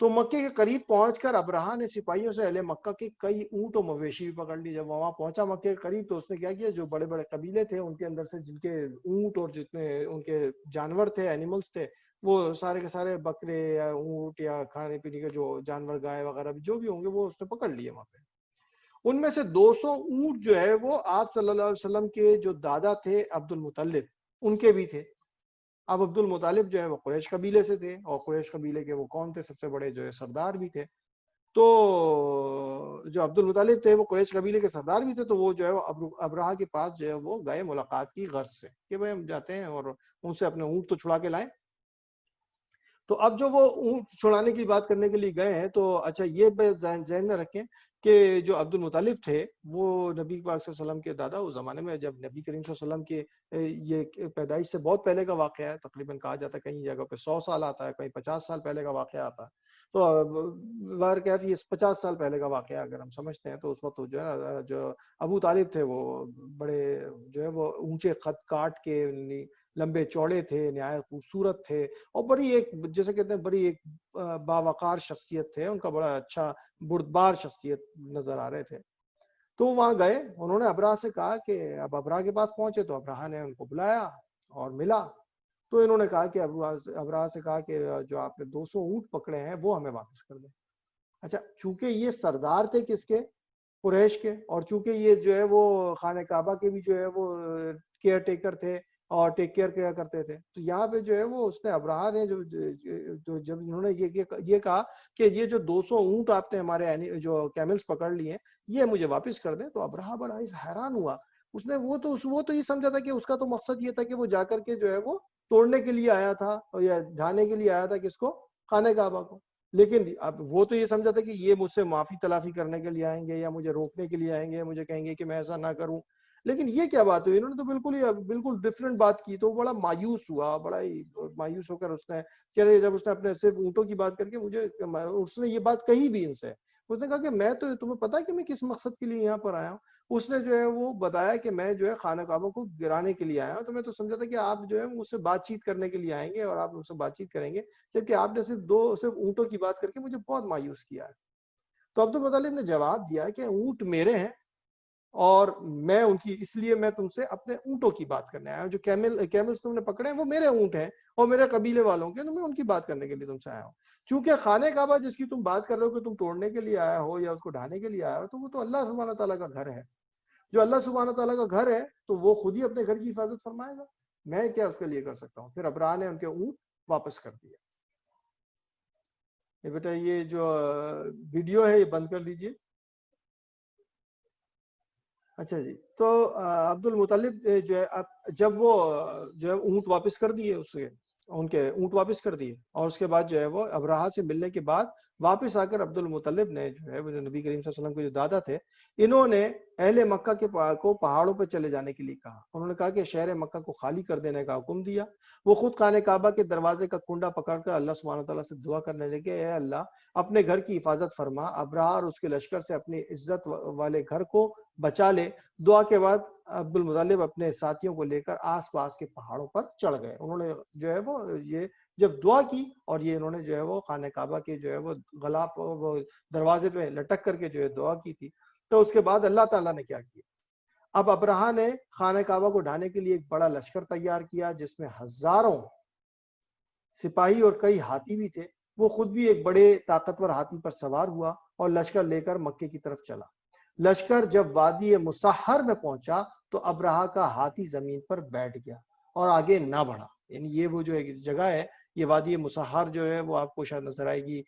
تو مکے کے قریب پہنچ کر ابرہا نے سپاہیوں سے اہل مکہ کے کئی اونٹ و مویشی بھی پکڑ لی. جب وہاں پہنچا مکے کے قریب تو اس نے کیا کیا، جو بڑے بڑے قبیلے تھے ان کے اندر سے جن کے اونٹ اور جتنے ان کے جانور تھے، اینیملز تھے، وہ سارے کے سارے بکرے یا اونٹ یا کھانے پینے کے جو جانور گائے وغیرہ جو بھی ہوں گے وہ اس نے پکڑ لیے وہاں پہ. ان میں سے 200 اونٹ جو ہے وہ آپ صلی اللہ علیہ وسلم کے جو دادا تھے عبد المطلب ان کے بھی تھے. اب عبد المطلب جو ہے وہ قریش قبیلے سے تھے، اور قریش قبیلے کے وہ کون تھے، سب سے بڑے جو ہے سردار بھی تھے. تو جو عبد المطلب تھے وہ قریش قبیلے کے سردار بھی تھے. تو وہ جو ہے وہ ابرہا کے پاس جو ہے وہ گئے ملاقات کی غرض سے کہ بھائی ہم جاتے ہیں اور ان سے اپنے اونٹ تو چھڑا کے لائیں. تو اب جو وہ اونٹ چھڑانے کی بات کرنے کے لیے گئے ہیں تو اچھا یہ ذہن میں رکھیں کہ جو عبد المطلب تھے وہ نبی پاک صلی اللہ علیہ وسلم کے دادا، اس زمانے میں جب نبی کریم صلی اللہ علیہ وسلم کے یہ پیدائش سے بہت پہلے کا واقعہ ہے، تقریباً کہا جاتا ہے کئی جگہ پہ 100 سال آتا ہے، کہیں 50 سال پہلے کا واقعہ آتا ہے. تو بہر کیف یہ 50 سال پہلے کا واقعہ اگر ہم سمجھتے ہیں تو اس وقت جو ہے نا جو ابو طالب تھے وہ بڑے جو ہے وہ اونچے خط کاٹ کے لمبے چوڑے تھے، نہایت خوبصورت تھے، اور بڑی ایک جیسے کہتے ہیں بڑی ایک باوقار شخصیت تھے. ان کا بڑا اچھا بردبار شخصیت نظر آ رہے تھے. تو وہاں گئے, انہوں نے ابراہ سے کہا کہ اب ابراہ کے پاس پہنچے تو ابراہ نے ان کو بلایا اور ملا. تو انہوں نے کہا کہ ابراہ سے کہا کہ جو آپ نے 200 اونٹ پکڑے ہیں وہ ہمیں واپس کر دیں. اچھا, چونکہ یہ سردار تھے کس کے, قریش کے, اور چونکہ یہ جو ہے وہ خانہ کعبہ کے بھی جو ہے وہ کیئر ٹیکر تھے اور ٹیک کیئر کیا کرتے تھے, تو یہاں پہ جو ہے وہ اس نے ابراہ نے جب انہوں نے یہ کہا کہ یہ جو 200 اونٹ آپ نے ہمارے جو کیملز پکڑ لیے ہیں یہ مجھے واپس کر دیں. تو ابراہ بڑا حیران ہوا, اس نے وہ تو یہ سمجھا تھا کہ اس کا تو مقصد یہ تھا کہ وہ جا کر کے جو ہے وہ توڑنے کے لیے آیا تھا یا ڈھانے کے لیے آیا تھا کس کو, خانہ کعبہ کو. لیکن اب وہ تو یہ سمجھا تھا کہ یہ مجھ سے معافی تلافی کرنے کے لیے آئیں گے یا مجھے روکنے کے لیے آئیں گے, مجھے کہیں گے کہ میں ایسا نہ کروں. لیکن یہ کیا بات ہوئی, انہوں نے تو بالکل ڈفرینٹ بات کی. تو بڑا مایوس ہوا, بڑا ہی مایوس ہو کر اس نے چلے, جب اس نے اپنے صرف اونٹوں کی بات کر کے اس نے یہ بات کہی بھی ان سے, اس نے کہا کہ میں تو تمہیں پتا ہے کہ میں کس مقصد کے لیے یہاں پر آیا ہوں. اس نے جو ہے وہ بتایا کہ میں جو ہے خانہ کعبہ کو گرانے کے لیے آیا ہوں, تو میں تو سمجھا تھا کہ آپ جو ہے مجھ سے بات چیت کرنے کے لیے آئیں گے اور آپ مجھ سے بات چیت کریں گے, جبکہ آپ نے صرف اونٹوں کی بات کر کے مجھے بہت مایوس کیا ہے. تو عبد المطلب نے جواب دیا کہ اونٹ میرے ہیں اور میں ان کی, اس لیے میں تم سے اپنے اونٹوں کی بات کرنے آیا ہوں. جو کیملز تم نے پکڑے ہیں وہ میرے اونٹ ہیں اور میرے قبیلے والوں کے, تو میں ان کی بات کرنے کے لیے تم سے آیا ہوں. چونکہ خانہ کعبہ جس کی تم بات کر رہے ہو کہ تم توڑنے کے لیے آیا ہو یا اس کو ڈھانے کے لیے آیا ہو, تو وہ تو اللہ سبحانہ تعالیٰ کا گھر ہے. جو اللہ سبحانہ تعالیٰ کا گھر ہے تو وہ خود ہی اپنے گھر کی حفاظت فرمائے گا, میں کیا اس کے لیے کر سکتا ہوں. پھر ابراہ نے ان کے اونٹ واپس کر دیا. یہ بیٹا یہ جو ویڈیو ہے یہ بند کر لیجئے. اچھا جی, تو عبد المطلب جو ہے جب وہ جو ہے اونٹ واپس کر دیے, ان کے اونٹ واپس کر دیے, اور اس کے بعد جو ہے وہ ابراہ سے ملنے کے بعد واپس آ کر عبد المطلب نے جو ہے وہ نبی کریم صلی اللہ علیہ وسلم کے جو دادا تھے, انہوں نے اہل مکہ کو پہاڑوں پہ چلے جانے کے لیے کہا. انہوں نے کہا کہ شہر مکہ کو خالی کر دینے کا حکم دیا. وہ خود خانہ کعبہ کے دروازے کا کنڈا پکڑ کر اللہ سبحانہ تعالیٰ سے دعا کرنے لگے, اے اللہ اپنے گھر کی حفاظت فرما, ابراہ اور اس کے لشکر سے اپنی عزت والے گھر کو بچا لے. دعا کے بعد عبد المطلب اپنے ساتھیوں کو لے کر آس پاس کے پہاڑوں پر چڑھ گئے. انہوں نے جو ہے وہ یہ جب دعا کی اور یہ انہوں نے جو ہے وہ خانہ کعبہ کے جو ہے وہ غلاف وہ دروازے پہ لٹک کر کے جو ہے دعا کی تھی, تو اس کے بعد اللہ تعالیٰ نے کیا کیا, اب ابراہ نے خانہ کعبہ کو ڈھانے کے لیے ایک بڑا لشکر تیار کیا جس میں ہزاروں سپاہی اور کئی ہاتھی بھی تھے. وہ خود بھی ایک بڑے طاقتور ہاتھی پر سوار ہوا اور لشکر لے کر مکے کی طرف چلا. لشکر جب وادی مسحر میں پہنچا تو ابراہ کا ہاتھی زمین پر بیٹھ گیا اور آگے نہ بڑھا. یعنی یہ وہ جو ایک جگہ ہے, یہ وادی مسحر جو ہے وہ آپ کو شاید نظر آئے گی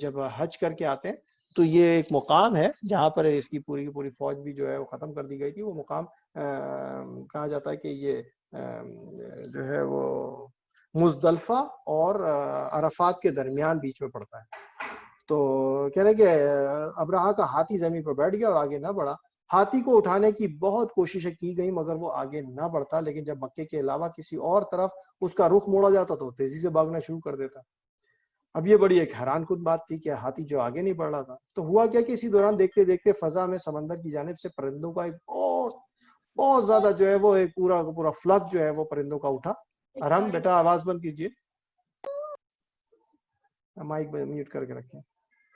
جب حج کر کے آتے ہیں, تو یہ ایک مقام ہے جہاں پر اس کی پوری کی پوری فوج بھی جو ہے وہ ختم کر دی گئی تھی. وہ مقام کہا جاتا ہے کہ یہ جو ہے وہ مزدلفہ اور عرفات کے درمیان بیچ میں پڑتا ہے. تو کہہ رہے کہ ابراہ کا ہاتھی زمین پر بیٹھ گیا اور آگے نہ بڑھا. ہاتھی کو اٹھانے کی بہت کوششیں کی گئی مگر وہ آگے نہ بڑھتا, لیکن جب مکے کے علاوہ کسی اور طرف اس کا رخ موڑا جاتا تو تیزی سے بھاگنا شروع کر دیتا. اب یہ بڑی ایک حیران کن بات تھی کہ ہاتھی جو آگے نہیں بڑھ رہا تھا. تو ہوا کیا کہ اسی دوران دیکھتے دیکھتے فضا میں سمندر کی جانب سے پرندوں کا ایک بہت زیادہ جو ہے وہ ایک پورا فلک جو ہے وہ پرندوں کا اٹھا. ارحم بیٹا آواز بند کیجیے, مائک میوٹ کر کے رکھیں.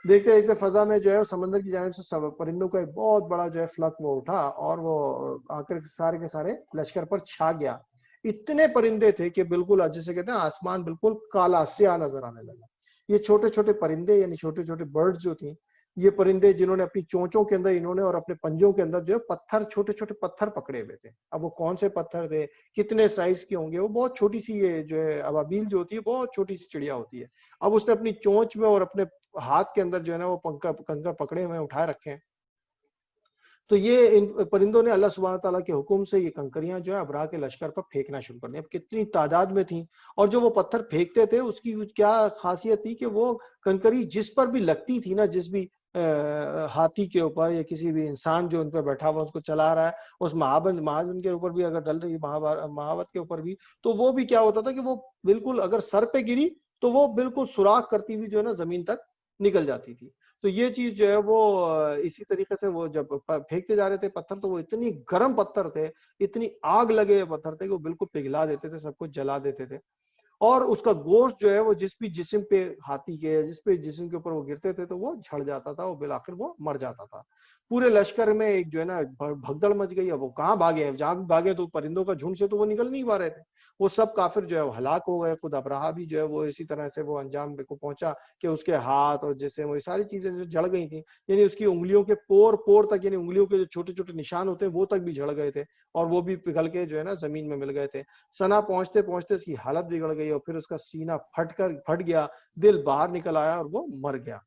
دیکھتے دیکھتے فضا میں جو ہے سمندر کی جانب سے پرندوں کا ایک بہت بڑا جو ہے فلک وہ اٹھا اور وہ آ کر سارے کے سارے لشکر پر چھا گیا. اتنے پرندے تھے کہ بالکل جسے کہتے ہیں آسمان بالکل کالا سیاہ نظر آنے لگا. یہ چھوٹے چھوٹے پرندے یعنی چھوٹے چھوٹے برڈز جو تھیں, یہ پرندے جنہوں نے اپنی چونچوں کے اندر انہوں نے اور اپنے پنجوں کے اندر جو ہے پتھر چھوٹے چھوٹے پتھر پکڑے ہوئے تھے. اب وہ کون سے پتھر تھے, کتنے سائز کے ہوں گے, وہ بہت چھوٹی سی یہ جو ہے ابابیل جو ہوتی ہے بہت چھوٹی سی چڑیا ہوتی ہے. اب اس نے اپنی چونچ میں اور اپنے ہاتھ کے اندر جو ہے نا وہ کنکر پکڑے ہوئے اٹھائے رکھے ہیں. تو یہ ان پرندوں نے اللہ سبحانہ تعالیٰ کے حکم سے یہ کنکریاں جو ہے ابراہ کے لشکر پر پھینکنا شروع کر دی. اب کتنی تعداد میں تھیں, اور جو وہ پتھر پھینکتے تھے اس کی کیا خاصیت تھی کہ وہ کنکری جس پر بھی لگتی تھی نا, جس بھی ہاتھی کے اوپر یا کسی بھی انسان جو ان پہ بیٹھا ہوا اس کو چلا رہا ہے, اس مہاجن کے اوپر بھی اگر ڈل رہی مہاوت کے اوپر بھی, تو وہ بھی کیا ہوتا تھا کہ وہ بالکل اگر سر پہ گری تو وہ بالکل سوراخ کرتی ہوئی جو ہے نا زمین تک نکل جاتی تھی. تو یہ چیز جو ہے وہ اسی طریقے سے وہ جب پھینکتے جا رہے تھے پتھر, تو وہ اتنی گرم پتھر تھے, اتنی آگ لگے پتھر تھے کہ وہ بالکل پگھلا دیتے تھے, سب کچھ جلا دیتے تھے. اور اس کا گوشت جو ہے وہ جس بھی جسم پہ ہاتھی کے جس پہ جسم کے اوپر وہ گرتے تھے تو وہ جھڑ جاتا تھا اور بالآخر وہ مر جاتا تھا. پورے لشکر میں ایک جو ہے نا بھگدڑ مچ گئی. اب وہ کہاں بھاگے, جہاں بھی بھاگے تو پرندوں کا جھنڈ سے تو وہ نکل نہیں پا رہے تھے. وہ سب کافر جو ہے وہ ہلاک ہو گئے. خود ابرہا بھی جو ہے وہ اسی طرح سے وہ انجام کو پہنچا کہ اس کے ہاتھ اور جسم وہ ساری چیزیں جو جڑ گئی تھیں, یعنی اس کی انگلیوں کے پور تک, یعنی انگلیوں کے جو چھوٹے چھوٹے نشان ہوتے ہیں وہ تک بھی جھڑ گئے تھے اور وہ بھی پگھل کے جو ہے نا زمین میں مل گئے تھے. سنا پہنچتے پہنچتے اس کی حالت بگڑ گئی اور پھر اس کا سینہ پھٹ گیا, دل باہر نکل آیا اور وہ مر گیا.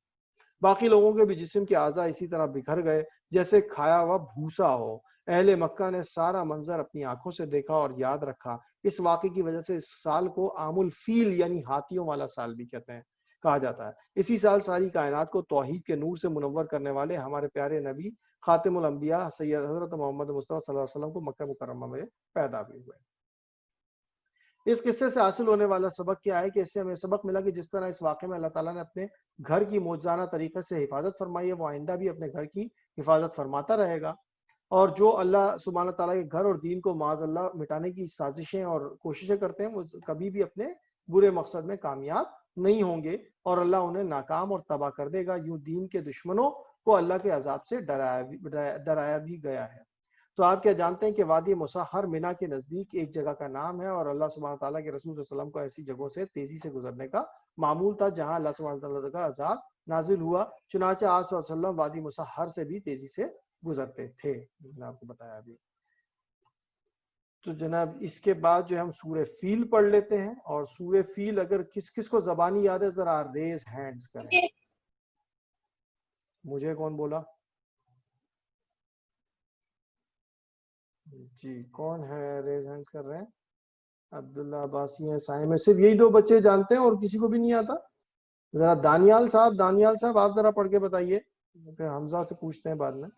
باقی لوگوں کے بھی جسم کے اعضاء اسی طرح بکھر گئے جیسے کھایا ہوا بھوسا ہو. اہل مکہ نے سارا منظر اپنی آنکھوں سے دیکھا اور یاد رکھا. اس واقعے کی وجہ سے اس سال کو عام الفیل یعنی ہاتھیوں والا سال بھی کہا جاتا ہے. اسی سال ساری کائنات کو توحید کے نور سے منور کرنے والے ہمارے پیارے نبی خاتم الانبیاء سید حضرت محمد مصطفیٰ صلی اللہ علیہ وسلم کو مکہ مکرمہ میں پیدا بھی ہوئے. اس قصے سے حاصل ہونے والا سبق کیا ہے کہ اس سے ہمیں سبق ملا کہ جس طرح اس واقعے میں اللہ تعالیٰ نے اپنے گھر کی معجزانہ طریقے سے حفاظت فرمائی ہے, وہ آئندہ بھی اپنے گھر کی حفاظت فرماتا رہے گا. اور جو اللہ سبحانہ تعالیٰ کے گھر اور دین کو معاذ اللہ مٹانے کی سازشیں اور کوششیں کرتے ہیں وہ کبھی بھی اپنے برے مقصد میں کامیاب نہیں ہوں گے اور اللہ انہیں ناکام اور تباہ کر دے گا. یوں دین کے دشمنوں کو اللہ کے عذاب سے ڈرایا بھی گیا ہے. تو آپ کیا جانتے ہیں کہ وادی مسحر مینا کے نزدیک ایک جگہ کا نام ہے اور اللہ سبحانہ تعالیٰ کے رسول صلی اللہ علیہ وسلم کو ایسی جگہوں سے تیزی سے گزرنے کا معمول تھا جہاں اللہ سبحانہ تعالیٰ کا عذاب نازل ہوا. چنانچہ آپ صلی اللہ علیہ وسلم وادی مسحر سے بھی تیزی سے گزرتے تھے, میں نے آپ کو بتایا ابھی. تو جناب اس کے بعد جو ہم سورہ فیل پڑھ لیتے ہیں. اور سورہ فیل اگر کس کو زبانی یاد ہے ذرا ریز ہینڈز کریں. مجھے کون بولا جی, کون ہے ریز ہینڈز کر رہے ہیں؟ عبداللہ عباسی ہیں, سائیں میں. صرف یہی 2 بچے جانتے ہیں اور کسی کو بھی نہیں آتا. ذرا دانیال صاحب آپ ذرا پڑھ کے بتائیے, پھر حمزہ سے پوچھتے ہیں بعد میں.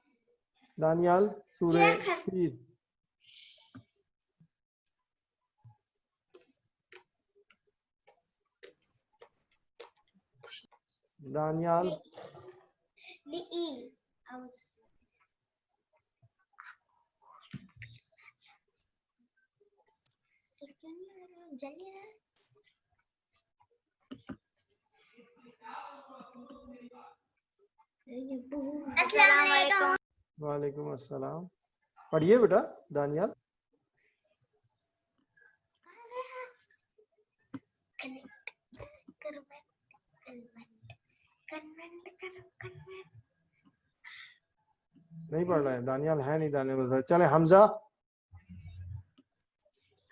دانیال سورہ فیل. دانیال السلام علیکم. وعلیکم السلام. پڑھیے بیٹا دانیال. نہیں پڑھ رہا ہے دانیال, ہے نہیں دانیال. چلے حمزہ.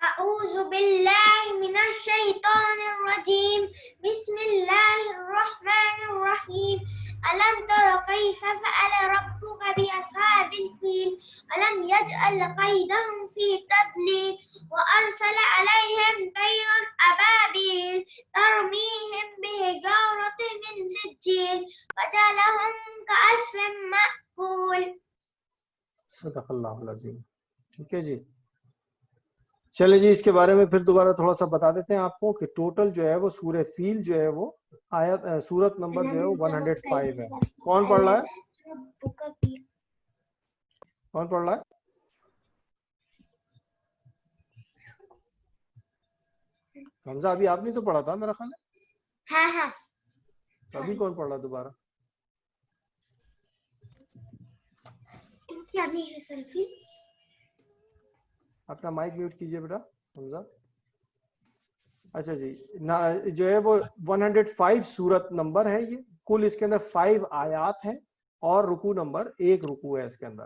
اعوذ باللہ من الشیطان الرجیم. بسم اللہ الرحمن الرحیم. الم تر کیف فعل ربک باصحاب الفیل الم یجعل کیدہم فی تضلیل وارسل علیہم طیرا ابابیل ترمیہم بحجارۃ من سجیل فجعلہم کعصف مأکول. صدق اللہ العظیم. ٹھیک ہے جی. چلے جی, اس کے بارے میں پھر دوبارہ تھوڑا سا بتا دیتے ہیں آپ کو کہ ٹوٹل جو ہے وہ سورہ فیل جو ہے وہ آیت سورت نمبر جو ہے وہ 105 ہے. کون پڑھ رہا ہے؟ کون پڑھ رہا ہے؟ حمزہ ابھی آپ نے تو پڑھا تھا میرا خیال ہے. ہاں ابھی کون پڑھ رہا دوبارہ؟ کیا نہیں ہے سیلفی. اپنا مائک میوٹ کیجئے بیٹا حمزہ. اچھا جی, جو ہے وہ 105 سورت نمبر ہے. یہ کل اس کے اندر 5 آیات ہیں اور رکوع نمبر 1 رکوع ہے اس کے اندر.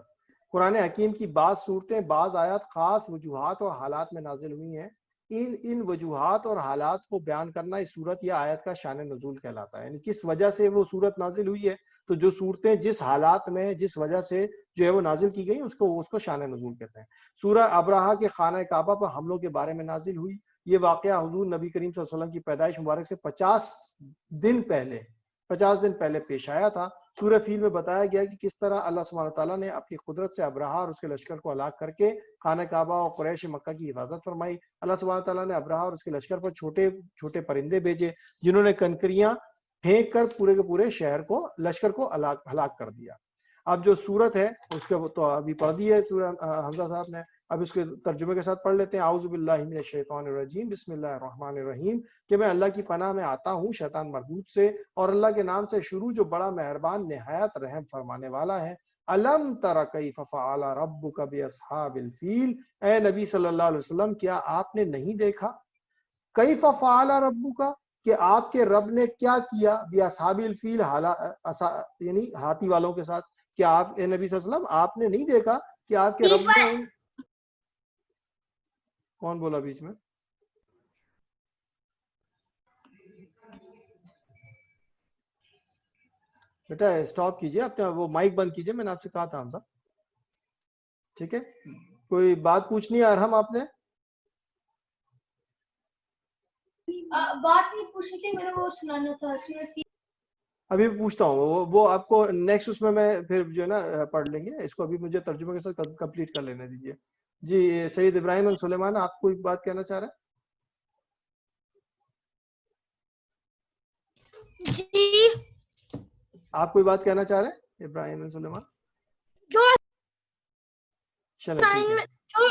قرآن حکیم کی بعض صورتیں بعض آیات خاص وجوہات اور حالات میں نازل ہوئی ہیں. ان وجوہات اور حالات کو بیان کرنا اس صورت یا آیت کا شان نزول کہلاتا ہے. یعنی کس وجہ سے وہ صورت نازل ہوئی ہے, تو جو صورتیں جس حالات میں جس وجہ سے جو ہے وہ نازل کی گئی اس کو شان نزول کہتے ہیں. سورہ ابرہہ کے خانہ کعبہ پر حملوں کے بارے میں نازل ہوئی. یہ واقعہ حضور نبی کریم صلی اللہ علیہ وسلم کی پیدائش مبارک سے 50 دن پہلے پیش آیا تھا. سورہ فیل میں بتایا گیا کہ کس طرح اللہ سبحانہ تعالیٰ نے اپنی قدرت سے ابرہہ اور اس کے لشکر کو ہلاک کر کے خانہ کعبہ اور قریش مکہ کی حفاظت فرمائی. اللہ سبحانہ تعالیٰ نے ابرہہ اور اس کے لشکر پر چھوٹے چھوٹے پرندے بھیجے جنہوں نے کنکریاں پھینک کر پورے کے پورے شہر کو لشکر کو ہلاک کر دیا. اب جو سورت ہے اس کے تو ابھی پڑھ دی ہے سورہ حمزہ صاحب نے. اب اس کے ترجمے کے ساتھ پڑھ لیتے ہیں. اعوذ باللہ من الشیطان الرجیم بسم اللہ الرحمن الرحیم کہ میں اللہ کی پناہ میں آتا ہوں شیطان مردود سے اور اللہ کے نام سے شروع جو بڑا مہربان نہایت رحم فرمانے والا ہے. الم تر کیف فعل ربک باصحاب الفیل، اے نبی صلی اللہ علیہ وسلم کیا آپ نے نہیں دیکھا کیف فعل ربک کہ آپ کے رب نے کیا کیا باصحاب الفیل یعنی ہاتھی والوں کے ساتھ. کیا آپ اے نبی صلی اللہ علیہ وسلم آپ نے نہیں دیکھا کہ آپ کے رب نے کون بولا بیچ میں؟ بیٹا اسٹاپ کیجئے اپنا وہ مائک بند کیجئے، میں نے آپ سے کہا تھا. ٹھیک ہے، کوئی بات پوچھنی ہے ارحم آپ نے؟ بات نہیں پوچھنی تھی، میں نے وہ سنانا تھا. ابھی پوچھتا ہوں، وہ آپ کو نیکسٹ اس میں پھر جو ہے نا پڑھ لیں گے. اس کو ابھی مجھے ترجمے کے ساتھ کمپلیٹ کر لینے دیجیے. جی سید ابراہیم بن سلیمان آپ کوئی بات کہنا چاہ رہے ہیں؟ جی آپ کوئی بات کہنا چاہ رہے ہیں ابراہیم بن سلیمان؟ جو چلیں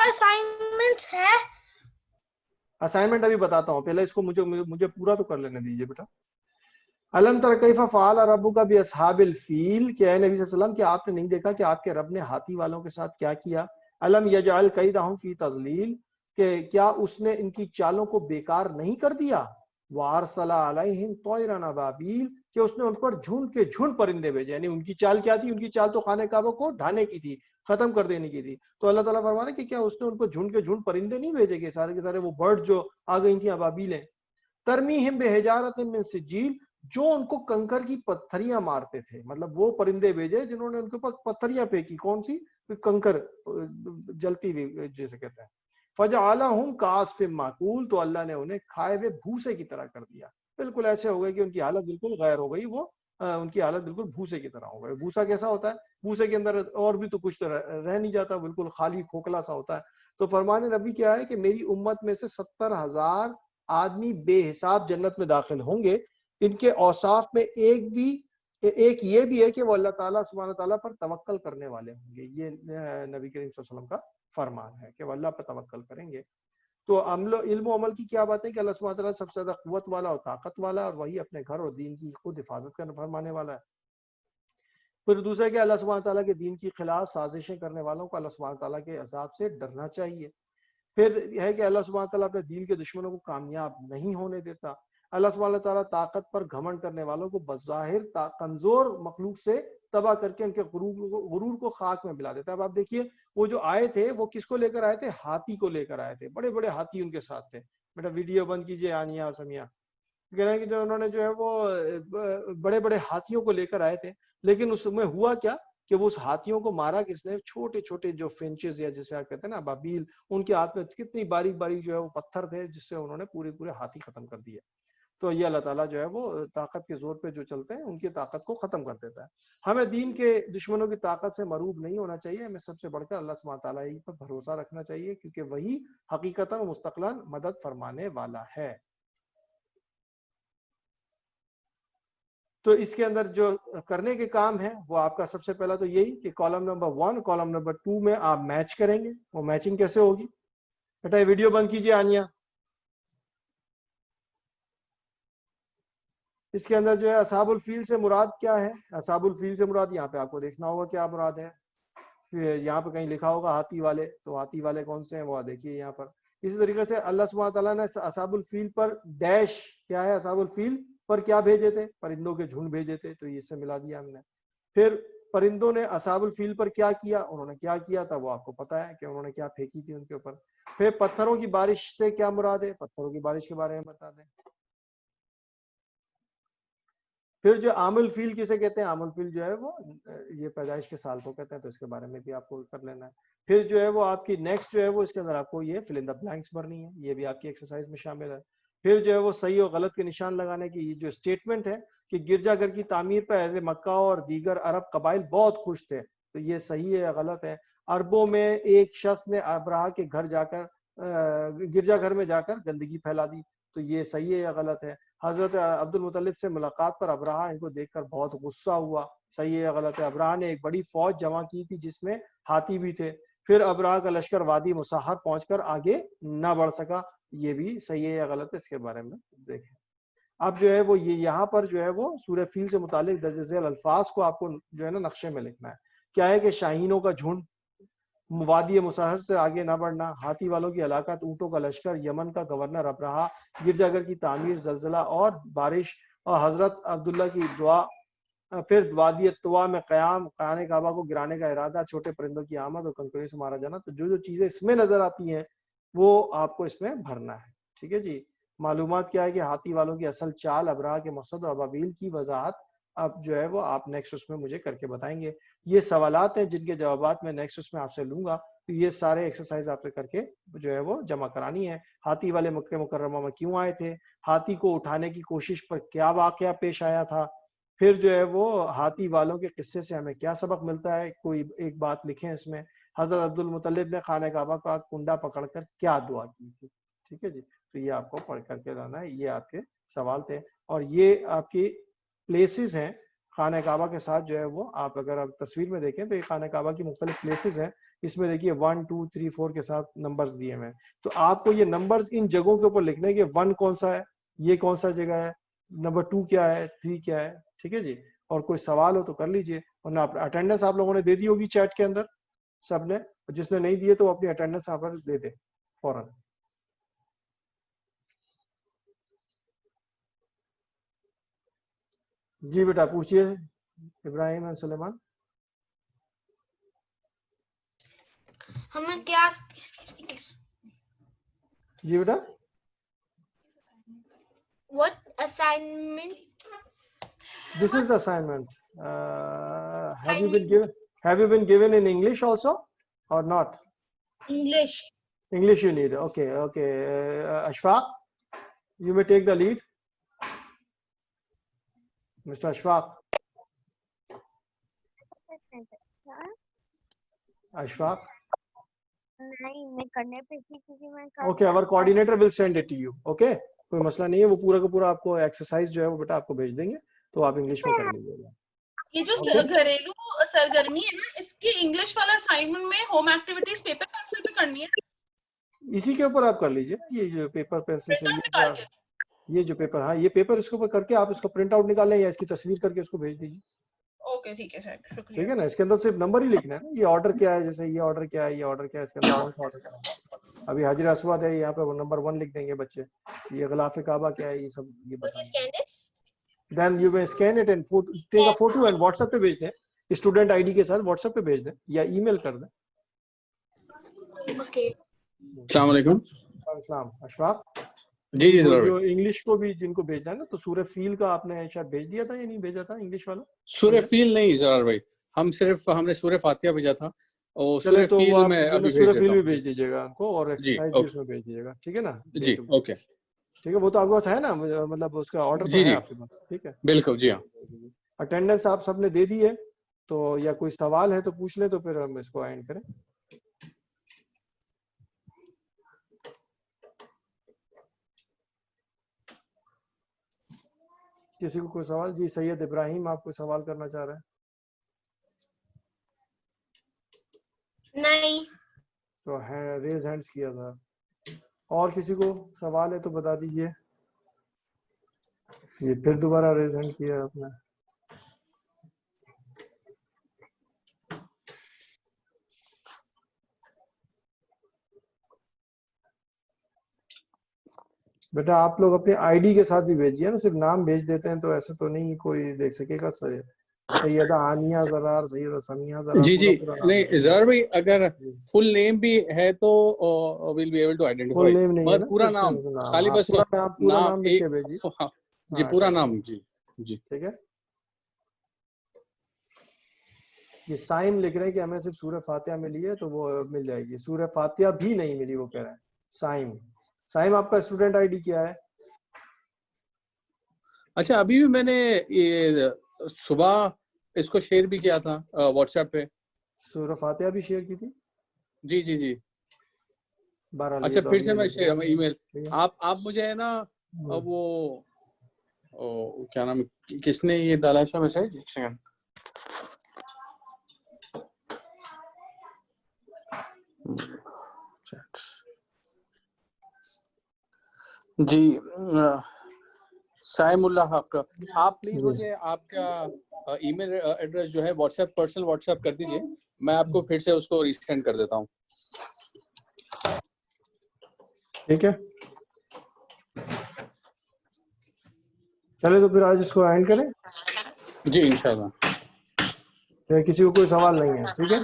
اسائنمنٹس ہے اسائنمنٹ ابھی بتاتا ہوں، پہلے اس کو مجھے پورا تو کر لینے دیجیے بیٹا. الم تر کیف فعل ربک باصحاب الفیل کہ اے نبی صلی اللہ علیہ وسلم کہ آپ نے نہیں دیکھا کہ آپ کے رب نے ہاتھی والوں کے ساتھ کیا کیا. الم یجعل کیدہم فی تضلیل کہ کیا اس نے ان کی چالوں کو بیکار نہیں کر دیا. وارسل علیہم طیرا ابابیل کہ اس نے ان پر جھنڈ کے جھنڈ پرندے بھیجے. یعنی ان کی چال کیا تھی؟ ان کی چال تو خانہ کعبہ کو ڈھانے کی تھی، ختم کر دینے کی تھی. تو اللہ تعالیٰ فرما رہے کہ کیا اس نے ان کو جھنڈ کے جھنڈ پرندے نہیں بھیجے گے؟ سارے کے سارے وہ برڈ جو آ گئی تھیں ابابیلیں. ترمیہم بحجارۃ من سجیل جو ان کو کنکر کی پتھریاں مارتے تھے. مطلب وہ پرندے بھیجے جنہوں نے ان کے اوپر پتھریاں پھینکی. کون سی؟ کنکر جلتی ہوئی جیسے کہتے ہیں. فجعلہم کعصف ماکول تو اللہ نے انہیں کھائے ہوئے بھوسے کی طرح کر دیا. بالکل ایسے ہو گئے کہ ان کی حالت بالکل غیر ہو گئی. وہ ان کی حالت بالکل بھوسے کی طرح ہو گئی. بھوسا کیسا ہوتا ہے؟ بھوسے کے اندر اور بھی تو کچھ تو رہ نہیں جاتا، بالکل خالی کھوکھلا سا ہوتا ہے. تو فرمان نبی کیا ہے کہ میری امت میں سے 70,000 آدمی بے حساب جنت میں داخل ہوں گے. ان کے اوصاف میں ایک یہ بھی ہے کہ وہ اللہ تعالیٰ سبحانہ تعالیٰ پر توکل کرنے والے ہوں گے. یہ نبی کریم صلی اللہ علیہ وسلم کا فرمان ہے کہ وہ اللہ پر توکل کریں گے. تو علم و عمل کی کیا بات ہے کہ اللہ سبحانہ تعالیٰ سب سے زیادہ قوت والا اور طاقت والا، اور وہی اپنے گھر اور دین کی خود حفاظت کرنے فرمانے والا ہے. پھر دوسرے کہ اللہ سبحانہ تعالیٰ کے دین کی خلاف سازشیں کرنے والوں کو اللہ سبحانہ تعالیٰ کے عذاب سے ڈرنا چاہیے. پھر یہ ہے کہ اللہ سبحانہ تعالیٰ اپنے دین کے دشمنوں کو کامیاب نہیں ہونے دیتا. اللہ سبحانہ تعالیٰ طاقت پر گھمنڈ کرنے والوں کو بظاہر کمزور مخلوق سے تباہ کر کے ان کے غرور کو خاک میں ملا دیتا ہے. اب آپ دیکھیے وہ جو آئے تھے وہ کس کو لے کر آئے تھے؟ ہاتھی کو لے کر آئے تھے. بڑے بڑے ہاتھی ان کے ساتھ تھے. بیٹا ویڈیو بند کیجئے آنیہ اور سمیہ. کہہ رہے ہیں کہ جو انہوں نے جو ہے وہ بڑے بڑے ہاتھیوں کو لے کر آئے تھے، لیکن اس میں ہوا کیا کہ وہ اس ہاتھیوں کو مارا کس نے؟ چھوٹے چھوٹے جو فنچز یا جسے آپ کہتے ہیں نا ابابیل، ان کے ہاتھ میں کتنی باریک باریک جو ہے وہ پتھر تھے جس سے انہوں نے پورے ہاتھی ختم کر دیے. تو یہ اللہ تعالیٰ جو ہے وہ طاقت کے زور پہ جو چلتے ہیں ان کی طاقت کو ختم کر دیتا ہے. ہمیں دین کے دشمنوں کی طاقت سے مروب نہیں ہونا چاہیے. ہمیں سب سے بڑھ کر اللہ سبحانہ تعالیٰ ہی پر بھروسہ رکھنا چاہیے، کیونکہ وہی حقیقتاً مستقلاً مدد فرمانے والا ہے. تو اس کے اندر جو کرنے کے کام ہے وہ آپ کا سب سے پہلا تو یہی کہ کالم نمبر 1 کالم نمبر 2 میں آپ میچ کریں گے. وہ میچنگ کیسے ہوگی؟ بیٹا ویڈیو بند کیجئے آنیہ. اس کے اندر جو ہے اصحاب الفیل سے مراد کیا ہے؟ اصحاب الفیل سے مراد یہاں پہ آپ کو دیکھنا ہوگا کیا مراد ہے. یہاں پہ کہیں لکھا ہوگا ہاتھی والے، تو ہاتھی والے کون سے ہیں وہ دیکھیے یہاں پر. اسی طریقے سے اللہ سبحانہ تعالیٰ نے اصحاب الفیل پر ڈیش کیا ہے؟ اصحاب الفیل پر کیا بھیجے تھے؟ پرندوں کے جھنڈ بھیجے تھے. تو اس سے ملا دیا ہم نے. پھر پرندوں نے اصحاب الفیل پر کیا کیا؟ انہوں نے کیا کیا تھا وہ آپ کو پتا ہے کہ انہوں نے کیا پھینکی تھی ان کے اوپر. پھر پتھروں کی بارش سے کیا مراد ہے؟ پتھروں کی بارش کے بارے میں بتا دیں. پھر جو عام الفیل کسے کہتے ہیں؟ عام الفیل جو ہے وہ یہ پیدائش کے سال کو کہتے ہیں، تو اس کے بارے میں بھی آپ کو کر لینا ہے. پھر جو ہے وہ آپ کی نیکسٹ جو ہے وہ اس کے اندر آپ کو یہ فل ان دا بلینکس بھرنی ہے. یہ بھی آپ کی ایکسرسائز میں شامل ہے. پھر جو ہے وہ صحیح اور غلط کے نشان لگانے کی جو اسٹیٹمنٹ ہے کہ گرجا گھر کی تعمیر پر اہل مکہ اور دیگر عرب قبائل بہت خوش تھے، تو یہ صحیح ہے یا غلط ہے؟ عربوں میں ایک شخص نے ابراہ کے گھر جا کر گرجا گھر میں جا کر گندگی پھیلا دی، تو یہ صحیح ہے یا غلط ہے؟ حضرت عبد المطلب سے ملاقات پر ابراہ ان کو دیکھ کر بہت غصہ ہوا، صحیح ہے یا غلط ہے؟ ابراہ نے ایک بڑی فوج جمع کی تھی جس میں ہاتھی بھی تھے. پھر ابراہ کا لشکر وادی مسحر پہنچ کر آگے نہ بڑھ سکا. یہ بھی صحیح ہے یا غلط ہے اس کے بارے میں دیکھیں. اب جو ہے وہ یہاں پر جو ہے وہ سورہ فیل سے متعلق درج ذیل الفاظ کو آپ کو جو ہے نا نقشے میں لکھنا ہے. کیا ہے کہ شاہینوں کا جھنڈ، وادی مسحر سے آگے نہ بڑھنا، ہاتھی والوں کی ہلاکت، اونٹوں کا لشکر، یمن کا گورنر ابرہا، گرجا گھر کی تعمیر، زلزلہ اور بارش، اور حضرت عبداللہ کی دعا، پھر وادی طوا میں قیام، خانہ کعبہ کو گرانے کا ارادہ، چھوٹے پرندوں کی آمد اور کنکریوں سے مارا جانا. تو جو چیزیں اس میں نظر آتی ہیں وہ آپ کو اس میں بھرنا ہے. ٹھیک ہے جی. معلومات کیا ہے کہ ہاتھی والوں کی اصل چال، ابرہا کے مقصد اور ابابیل کی وضاحت اب جو ہے وہ آپ نیکسٹ اس میں مجھے کر کے بتائیں گے. یہ سوالات ہیں جن کے جوابات میں نیکسٹ اس میں آپ سے لوں گا. تو یہ سارے ایکسرسائز آپ سے کر کے جو ہے وہ جمع کرانی ہے. ہاتھی والے مکہ مکرمہ میں کیوں آئے تھے، ہاتھی کو اٹھانے کی کوشش پر کیا واقعہ پیش آیا تھا، پھر جو ہے وہ ہاتھی والوں کے قصے سے ہمیں کیا سبق ملتا ہے، کوئی ایک بات لکھیں اس میں. حضرت عبد المطلب نے خانہ کعبہ کا کنڈا پکڑ کر کیا دعا کی تھی. ٹھیک ہے جی. تو یہ آپ کو پڑھ کر کے لانا ہے. یہ آپ کے سوال تھے اور یہ آپ کی پلیسز ہیں خانہ کعبہ کے ساتھ جو ہے وہ. آپ اگر آپ تصویر میں دیکھیں تو یہ خانہ کعبہ کی مختلف پلیسز ہیں. اس میں دیکھیے 1 2 3 4 کے ساتھ نمبرز دیے ہوئے ہیں. تو آپ کو یہ نمبرز ان جگہوں کے اوپر لکھنے کہ 1 کون سا ہے، یہ کون سا جگہ ہے، نمبر 2 کیا ہے، 3 کیا ہے. ٹھیک ہے جی. اور کوئی سوال ہو تو کر لیجئے، ورنہ اٹینڈنس آپ لوگوں نے دے دی ہوگی چیٹ کے اندر سب نے. جس نے نہیں دیے تو اپنی اٹینڈنس آپ دے دیں فوراً. جی بیٹا پوچھئے ابراہیم اور سلیمان. ہمیں کیا جی بیٹا. what assignment This is the assignment. Have you been given in English also or not? English? English you need. Okay. Ashfaq, you may take the lead. Mr. Ashfaq. Ashfaq. Okay, our coordinator will send it to you. Okay. کوئی مسئلہ نہیں ہے. وہ پورا کا پورا آپ کو ایکسرسائز جو ہے وہ بیٹا آپ کو بھیج دیں گے تو آپ انگلش میں کر لیجیے گا. یہ جو گھریلو سرگرمی ہے نا، اس کے انگلش والا اسائنمنٹ میں ہوم ایکٹیویٹیز پیپر پینسل پہ کرنی ہے. اسی کے اوپر آپ کر لیجیے. یہ جو پیپر پینسل سے یہ جو پیپر، ہاں یہ پیپر اس کے اوپر کر کے آپ اس کو پرنٹ آؤٹ نکال لیں یا اس کی تصویر کر کے اس کو بھیج دیجیے. اوکے ٹھیک ہے سر، شکریہ. ٹھیک ہے نا. اس کے اندر صرف نمبر ہی لکھنا ہے نا. یہ آرڈر کیا ہے، جیسے یہ آرڈر کیا ہے، یہ آرڈر کیا ہے، اس کے اندر کون سا آرڈر کرنا ہے. ابھی حاجر اسود ہے، یہاں پہ وہ نمبر 1 لکھ دیں گے بچے. یہ غلاف کعبہ کیا ہے، یہ سب یہ بتائیں گے. Then you may scan it and take a photo and WhatsApp پہ بھیج دیں. اسٹوڈنٹ آئی ڈی کے ساتھ WhatsApp پہ بھیج دیں یا ای میل کر دیں. السلام علیکم. السلام. اشفاق جی جی ضرور. جو انگلش کو بھی جن کو بھیجنا ہے نا، تو سورہ فیل کا آپ نے شاید بھیج دیا تھا یا نہیں بھیجا تھا انگلش والا؟ سورہ فیل نہیں ضرور بھائی، ہم نے سورہ فاتحہ بھیجا تھا اور سورہ فیل میں ابھی سورہ فیل بھی بھیج دیجیے گا ان کو اور ایکسرسائز بھی اس میں بھیج دیجیے گا. ٹھیک ہے نا جی. اوکے ٹھیک ہے. وہ تو آپ کے پاس ہے نا، مطلب اس کا آرڈر تو ہے آپ کے پاس. ٹھیک ہے بالکل. جی ہاں. اٹینڈنس آپ سب نے دے دی ہے تو یا کوئی سوال ہے تو پوچھ لیں تو پھر ہم اس کو اینڈ کریں. کسی کو کوئی سوال؟ جی سید ابراہیم آپ کوئی سوال کرنا چاہ رہے ہیں؟ نہیں. تو ریز ہینڈز کیا تھا. اور کسی کو سوال ہے تو بتا دیجئے. یہ پھر دوبارہ ریز ہینڈ کیا آپ نے. بیٹا آپ لوگ اپنے آئی ڈی کے ساتھ بھی بھیجیے نا. صرف نام بھیج دیتے ہیں تو ایسے تو نہیں کوئی دیکھ سکے گا. سیدہ عانیہ زرار، سیدہ سمیہ زرار. جی جی نہیں زرار بھائی، اگر فل نیم بھی ہے تو we'll be able to identify. فل نیم نہیں ہے نا، پورا نام خالی بس پورا نام لکھ کے بھیجیے. جی پورا نام. جی جی ٹھیک ہے. یہ سائن لکھ رہے ہیں کہ ہمیں صرف سورہ فاتحہ ملی ہے تو وہ مل جائے گی. سورہ فاتحہ بھی نہیں ملی وہ کہہ رہے ہیں. سائم آپ کا اسٹوڈنٹ آئی ڈی کیا ہے؟ اچھا ابھی بھی میں نے یہ صبح اس کو شیئر بھی کیا تھا واٹس ایپ پہ. سورہ فاتحہ بھی شیئر کی تھی؟ جی جی جی. اچھا پھر سے میں ای میل آپ مجھے ہے نا وہ کیا نام کس نے یہ ڈالا ہے میسج؟ ایک سیکنڈ. جی سائم اللہ حق، آپ پلیز مجھے آپ کا ای میل ایڈریس جو ہے what's app personal what's app کر دیجیے، میں آپ کو پھر سے اس کو ریسینڈ کر دیتا ہوں. ٹھیک ہے، چلے تو پھر آج اس کو اینڈ کریں. جی انشاءاللہ. کسی کو کوئی سوال نہیں ہے؟ ٹھیک ہے،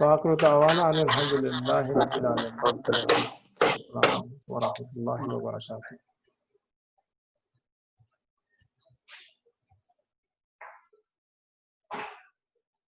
وآخر دعوانا ان الحمد للہ رب العالمین. السلام علیکم ورحمۃ اللہ وبرکاتہ.